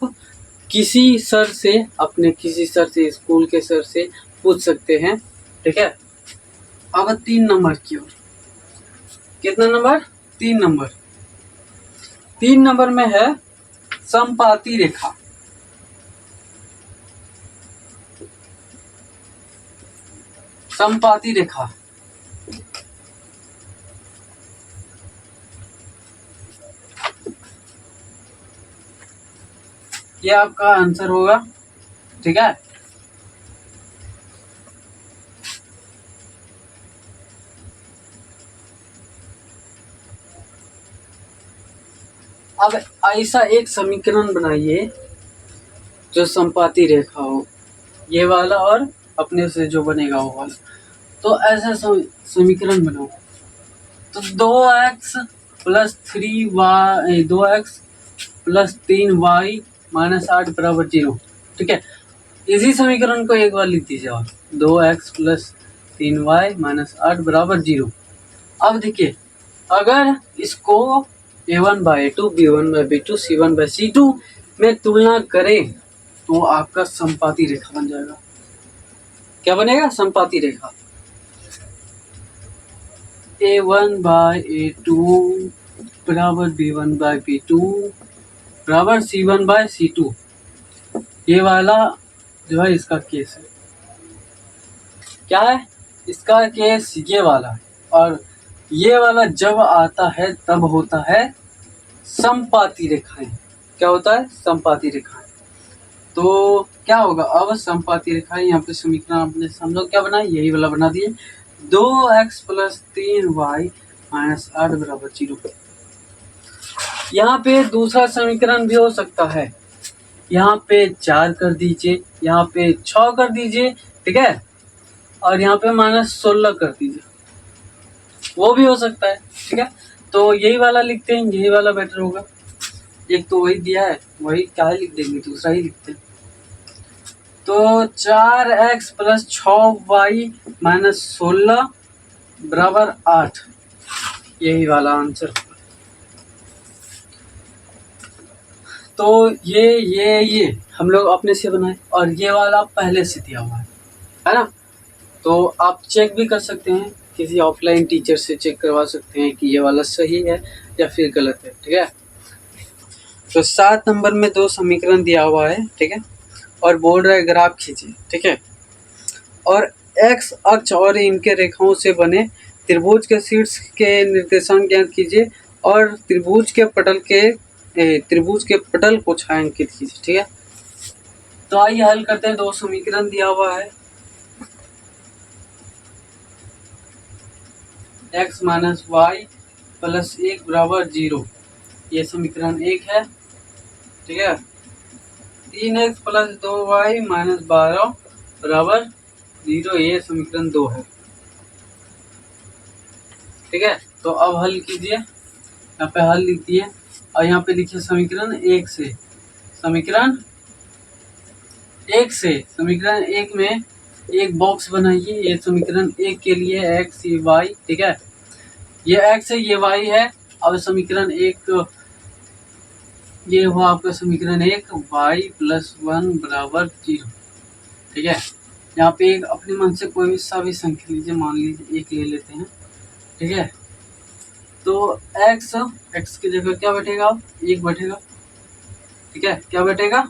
Speaker 1: किसी सर से, अपने किसी सर से, स्कूल के सर से पूछ सकते हैं, ठीक है। अब 3 नंबर की ओर, कितना नंबर, 3 नंबर। 3 नंबर में है समपाती रेखा। समपाती रेखा, ये आपका आंसर होगा, ठीक है। अब ऐसा एक समीकरण बनाइए जो समपाती रेखा हो, ये वाला और अपने से जो बनेगा वो वाला। तो ऐसा समीकरण बनाओ, तो 2x + 3y, 2x + 3y - 8 = 0, ठीक है। इसी समीकरण को एक बार लिख दीजिए आप, 2x + 3y - 8 = 0। अब देखिए, अगर इसको a1/a2, b1/b2, c1/c2 में तुलना करें तो आपका समपाती रेखा बन जाएगा। क्या बनेगा, समपाती रेखा। a1/a2 = b1/b2 = c1/c2, ये वाला जो है इसका केस है। क्या है इसका केस, ये वाला है। और ये वाला जब आता है तब होता है समपाती रेखाएं। क्या होता है, समपाती रेखाएं। तो क्या होगा, अब समपाती रेखाएं, यहाँ पे समीकरण आपने समझो क्या बना, यही वाला बना दिए, 2x + 3y - 8 = 0। यहाँ पे दूसरा समीकरण भी हो सकता है, यहाँ पे 4 कर दीजिए, यहाँ पे 6 कर दीजिए, ठीक है, और यहाँ पे -16 कर दीजिए, वो भी हो सकता है, ठीक है। तो यही वाला लिखते हैं, यही वाला बेटर होगा। एक तो वही दिया है, वही क्या लिख देंगे, दूसरा ही लिखते हैं। तो 4x + 6y - 16 = 8, यही वाला आंसर। तो ये हम लोग अपने से बनाए, और ये वाला पहले से दिया हुआ है ना। तो आप चेक भी कर सकते हैं किसी ऑफलाइन टीचर से चेक करवा सकते हैं कि ये वाला सही है या फिर गलत है। ठीक है, तो 7 नंबर में 2 समीकरण दिया हुआ है। ठीक है, और बोल रहा है ग्राफ खींचिए। ठीक है, और एक्स अक्ष और इनके रेखाओं से बने त्रिभुज के शीर्ष के निर्देशांक ज्ञात कीजिए और त्रिभुज के पटल को छायांकित कीजिए। ठीक है, तो आइए हल करते हैं। 2 समीकरण दिया हुआ है, x माइनस वाई प्लस 1 बराबर 0, ये समीकरण 1 है। ठीक है, 3x प्लस 2y माइनस 12 बराबर 0, ये समीकरण 2 है। ठीक है, तो अब हल कीजिए। यहाँ पे हल लिख दिए और यहाँ पे लिखिए समीकरण 1 से। समीकरण 1 में एक बॉक्स बनाइए। ये समीकरण 1 के लिए x ये y। ठीक है, ये x है ये y है। अब समीकरण 1 ये हुआ आपका समीकरण 1 y प्लस 1 बराबर 0। ठीक है, यहाँ पे एक अपने मन से कोई सा भी संख्या लीजिए, मान लीजिए 1 ले लेते हैं। ठीक है, तो x की जगह क्या बैठेगा, 1 बैठेगा। ठीक है, क्या बैठेगा,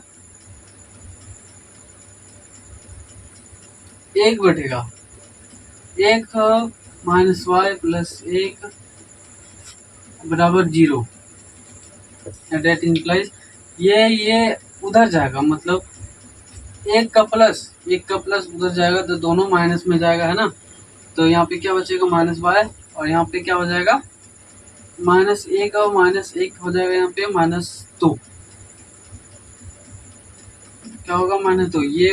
Speaker 1: 1 बैठेगा। 1 माइनस वाई प्लस 1 बराबर 0। डेट इंप्लाइज ये उधर जाएगा, मतलब 1 का प्लस उधर जाएगा तो दोनों माइनस में जाएगा, है ना। तो यहाँ पे क्या बचेगा, माइनस वाई, और यहाँ पे क्या हो जाएगा, -1 और -1 हो जाएगा। यहाँ पे -2 क्या होगा, -2। ये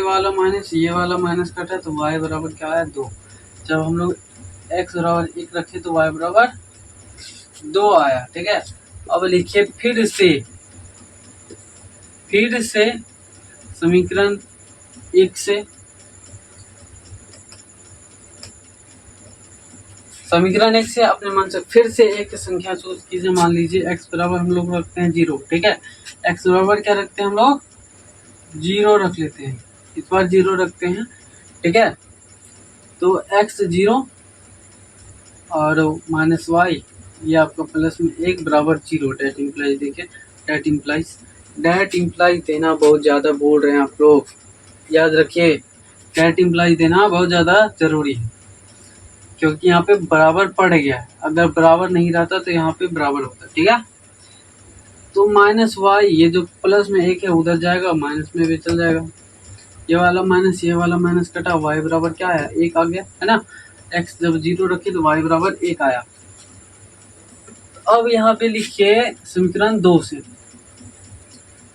Speaker 1: वाला माइनस कटा तो y बराबर क्या है, 2। जब हम लोग x बराबर 1 रखे तो y बराबर 2 आया। ठीक है, अब लिखिए फिर से समीकरण 1 से। समीकरण 1 से अपने मन से फिर से एक संख्या चूज कीजिए। मान लीजिए x बराबर हम लोग रखते हैं 0। ठीक है, x बराबर क्या रखते हैं हम लोग, 0 रख लेते हैं। इस बार 0 रखते हैं। ठीक है, तो x 0 और माइनस वाई ये आपका प्लस में 1 बराबर 0। डेट इम्प्लाइज देखिए, डेट इम्प्लाइज देना बहुत ज़्यादा बोल रहे हैं आप लोग, याद रखिए। डेट इम्प्लाइज देना बहुत ज़्यादा ज़रूरी है, क्योंकि यहाँ पे बराबर पड़ गया है। अगर बराबर नहीं रहता तो यहाँ पे बराबर होता। ठीक है, तो माइनस वाई ये जो प्लस में 1 है उधर जाएगा, माइनस में भी चल जाएगा। ये वाला माइनस कटा, वाई बराबर क्या है, 1 आ गया, है ना। x जब 0 रखे तो y बराबर 1 आया। अब यहाँ पे लिखिए समीकरण 2 से।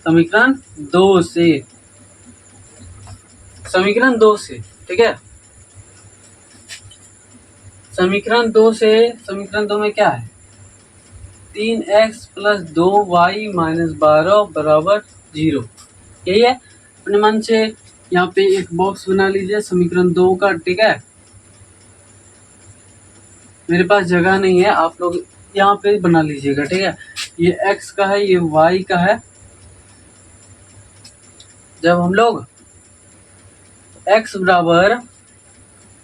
Speaker 1: समीकरण 2 से। ठीक है, समीकरण 2 में क्या है, 3x प्लस 2y माइनस 12 बराबर 0। यही है। अपने मन से यहाँ पे एक बॉक्स बना लीजिए समीकरण 2 का। ठीक है, मेरे पास जगह नहीं है, आप लोग यहाँ पे बना लीजिएगा। ठीक है, ये x का है, ये y का है। जब हम लोग x बराबर,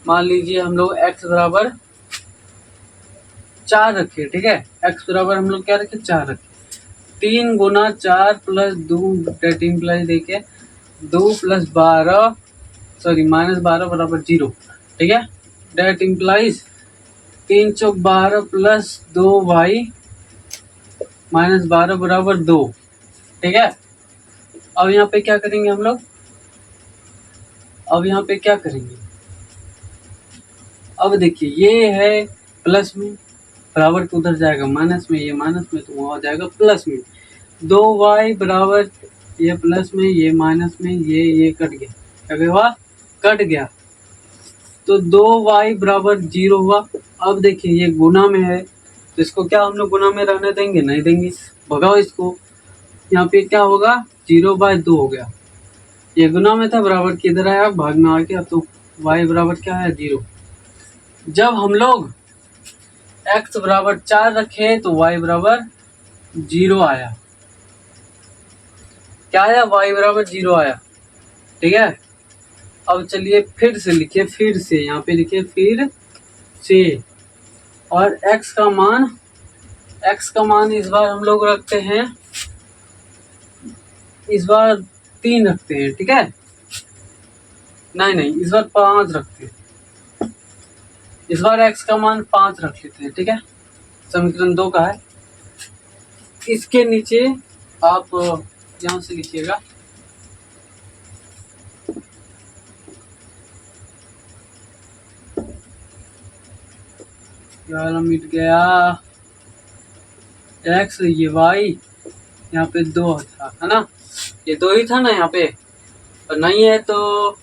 Speaker 1: मान लीजिए हम लोग x बराबर 4 रखे। ठीक है, x बराबर हम लोग क्या रखे, 4 रखे। 3 गुना 4 प्लस 2 डेट इम्प्लाइज देखे 2 प्लस 12 माइनस 12 बराबर 0। ठीक है, डेट इम्प्लाइज 3 चौक 12 प्लस 2y माइनस 12 बराबर 2। ठीक है, अब यहाँ पे क्या करेंगे हम लोग, अब देखिए ये है प्लस में, बराबर के उधर जाएगा माइनस में, ये माइनस में तो वहाँ जाएगा प्लस में। 2y बराबर ये प्लस में, ये माइनस में, ये कट गया, क्या हुआ, कट गया। तो 2y बराबर 0 हुआ। अब देखिए ये गुना में है तो इसको क्या हम लोग गुना में रहने देंगे, नहीं देंगे, भगाओ इसको। यहाँ पे क्या होगा, 0/2 हो गया। ये गुना में था, बराबर की इधर आया, भाग में आ गया, तो y बराबर क्या है, 0। जब हम लोग x बराबर 4 रखे तो y बराबर 0 आया। क्या आया, y बराबर 0 आया। ठीक है, अब चलिए फिर से लिखिए, यहाँ पे लिखिए फिर से और x का मान इस बार हम लोग रखते हैं, इस बार 3 रखते हैं, ठीक है। नहीं, इस बार 5 रखते हैं, इस बार x का मान 5 रख लेते हैं, ठीक है। समीकरण 2 का है। इसके नीचे आप यहाँ से लिखिएगा, यार मिट गया, x ये y, यहाँ पे 2 था, है ना, ये 2 ही था ना यहाँ पे, और नहीं है तो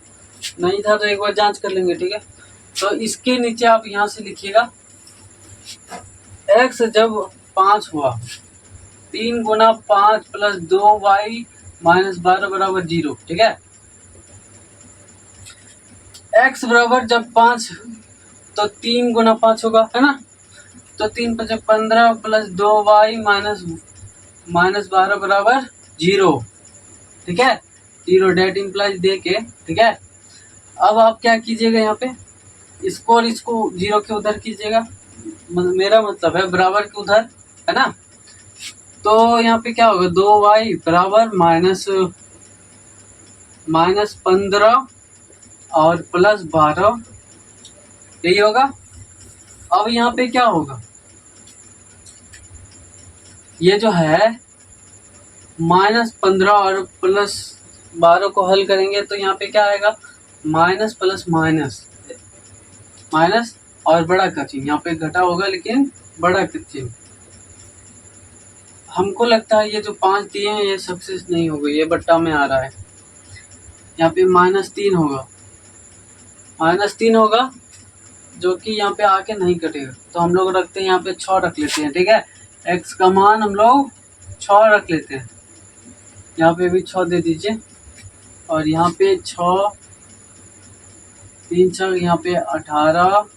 Speaker 1: नहीं था तो एक बार जांच कर लेंगे, ठीक है। तो इसके नीचे आप यहाँ से लिखिएगा, x जब 5 हुआ, 3 गुना 5 प्लस 2y माइनस 12 बराबर 0, ठीक है। x बराबर जब 5 तो 3 गुना 5 होगा, है ना, तो 3 5 15 प्लस 2y माइनस 12 बराबर 0, ठीक है। 0 डेट इम्प्लाइज दे के, ठीक है। अब आप क्या कीजिएगा, यहाँ पे इसको और इसको 0 के उधर कीजिएगा, मेरा मतलब है बराबर के उधर, है ना। तो यहाँ पे क्या होगा, 2y बराबर माइनस 15 और प्लस 12, यही होगा। अब यहाँ पे क्या होगा, ये जो है माइनस 15 और प्लस 12 को हल करेंगे तो यहाँ पे क्या आएगा, माइनस प्लस माइनस और बड़ा का चिन्ह, यहाँ पे घटा होगा लेकिन बड़ा का चिन्ह। हमको लगता है ये जो 5 दिए हैं ये सक्सेस नहीं होगा, ये बट्टा में आ रहा है, यहाँ पे -3 होगा, जो कि यहाँ पे आके नहीं कटेगा, तो हम लोग रखते हैं यहाँ पे 6 रख लेते हैं, ठीक है। x का मान हम लोग 6 रख लेते हैं, यहाँ पे भी 6 दे दीजिए, और यहाँ पे 6 3 6, यहाँ पे 18,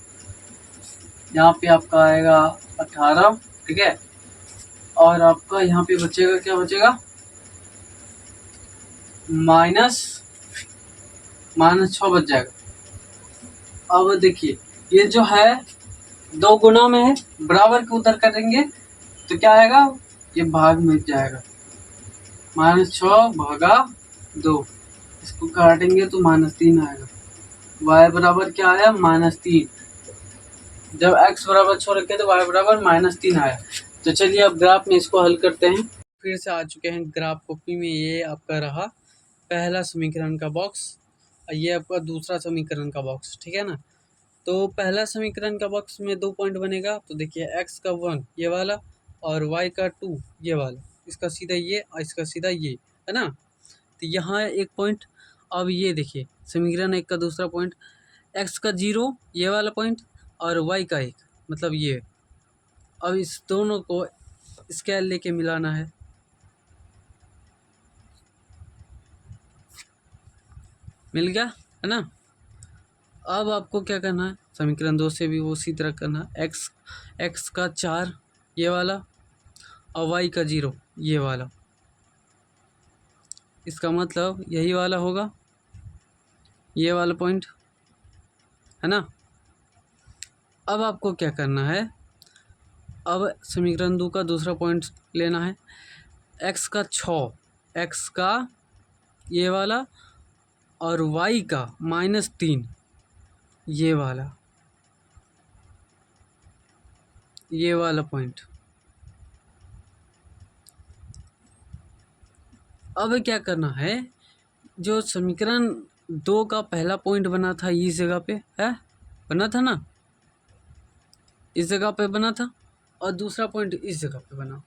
Speaker 1: यहाँ पे आपका आएगा 18, ठीक है। और आपका यहाँ पे बचेगा, क्या बचेगा, माइनस 6 बच जाएगा। अब देखिए ये जो है 2 गुना में है, बराबर के उधर करेंगे तो क्या आएगा, ये भाग में जाएगा, -6 भागा 2, इसको काटेंगे तो -3 आएगा। y बराबर क्या आया, -3, जब x बराबर 6 रखे तो y बराबर -3 आया। तो चलिए अब ग्राफ में इसको हल करते हैं। फिर से आ चुके हैं ग्राफ कॉपी में, ये आपका रहा पहला समीकरण का बॉक्स, और ये आपका दूसरा समीकरण का बॉक्स, ठीक है ना। तो पहला समीकरण का बॉक्स में 2 पॉइंट बनेगा, तो देखिए x का 1 ये वाला और y का 2 ये वाला, इसका सीधा ये और इसका सीधा ये, है ना। तो यहाँ 1 पॉइंट। अब ये देखिए समीकरण 1 का दूसरा पॉइंट, x का 0 ये वाला पॉइंट और y का 1, मतलब ये। अब इस दोनों को स्केल लेके मिलाना है, मिल गया, है ना। अब आपको क्या करना है, समीकरण 2 से भी वो उसी तरह करना है, x का 4 ये वाला और y का 0 ये वाला, इसका मतलब यही वाला होगा, ये वाला पॉइंट, है ना। अब आपको क्या करना है, अब समीकरण 2 का दूसरा पॉइंट लेना है, x का 6 x का ये वाला और y का -3 ये वाला पॉइंट। अब क्या करना है, जो समीकरण 2 का पहला पॉइंट बना था इस जगह पे है, बना था ना, इस जगह पे बना था, और दूसरा पॉइंट इस जगह पे बना।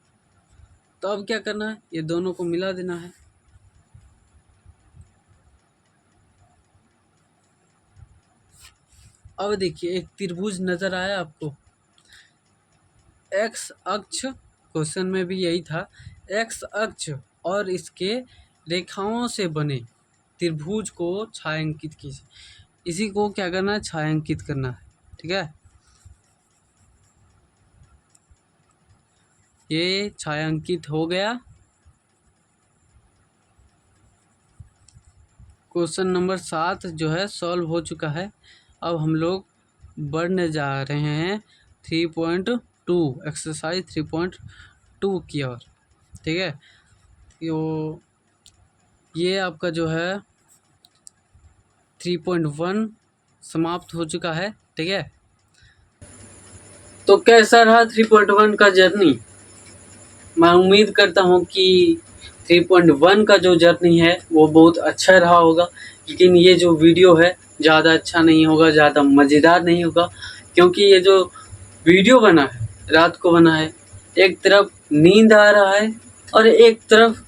Speaker 1: तो अब क्या करना है, ये दोनों को मिला देना है। अब देखिए एक त्रिभुज नजर आया आपको, x अक्ष, क्वेश्चन में भी यही था, x अक्ष और इसके रेखाओं से बने त्रिभुज को छायांकित कीजिए। इसी को क्या करना है, छायांकित करना है, ठीक है। ये छायांकित हो गया। क्वेश्चन नंबर 7 जो है सॉल्व हो चुका है। अब हम लोग बढ़ने जा रहे हैं 3.2 एक्सरसाइज 3.2 की ओर। ठीक है, ये आपका जो है 3.1 समाप्त हो चुका है। ठीक है, तो कैसा रहा 3.1 का जर्नी? मैं उम्मीद करता हूँ कि 3.1 का जो जर्नी है वो बहुत अच्छा रहा होगा, लेकिन ये जो वीडियो है ज़्यादा अच्छा नहीं होगा, ज़्यादा मज़ेदार नहीं होगा, क्योंकि ये जो वीडियो बना है रात को बना है। एक तरफ नींद आ रहा है और एक तरफ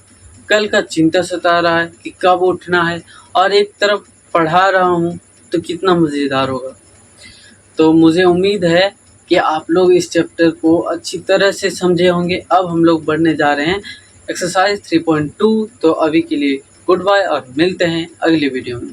Speaker 1: कल का चिंता सता रहा है कि कब उठना है, और एक तरफ पढ़ा रहा हूँ, तो कितना मज़ेदार होगा। तो मुझे उम्मीद है कि आप लोग इस चैप्टर को अच्छी तरह से समझे होंगे। अब हम लोग बढ़ने जा रहे हैं एक्सरसाइज 3.2। तो अभी के लिए गुड बाय और मिलते हैं अगली वीडियो में।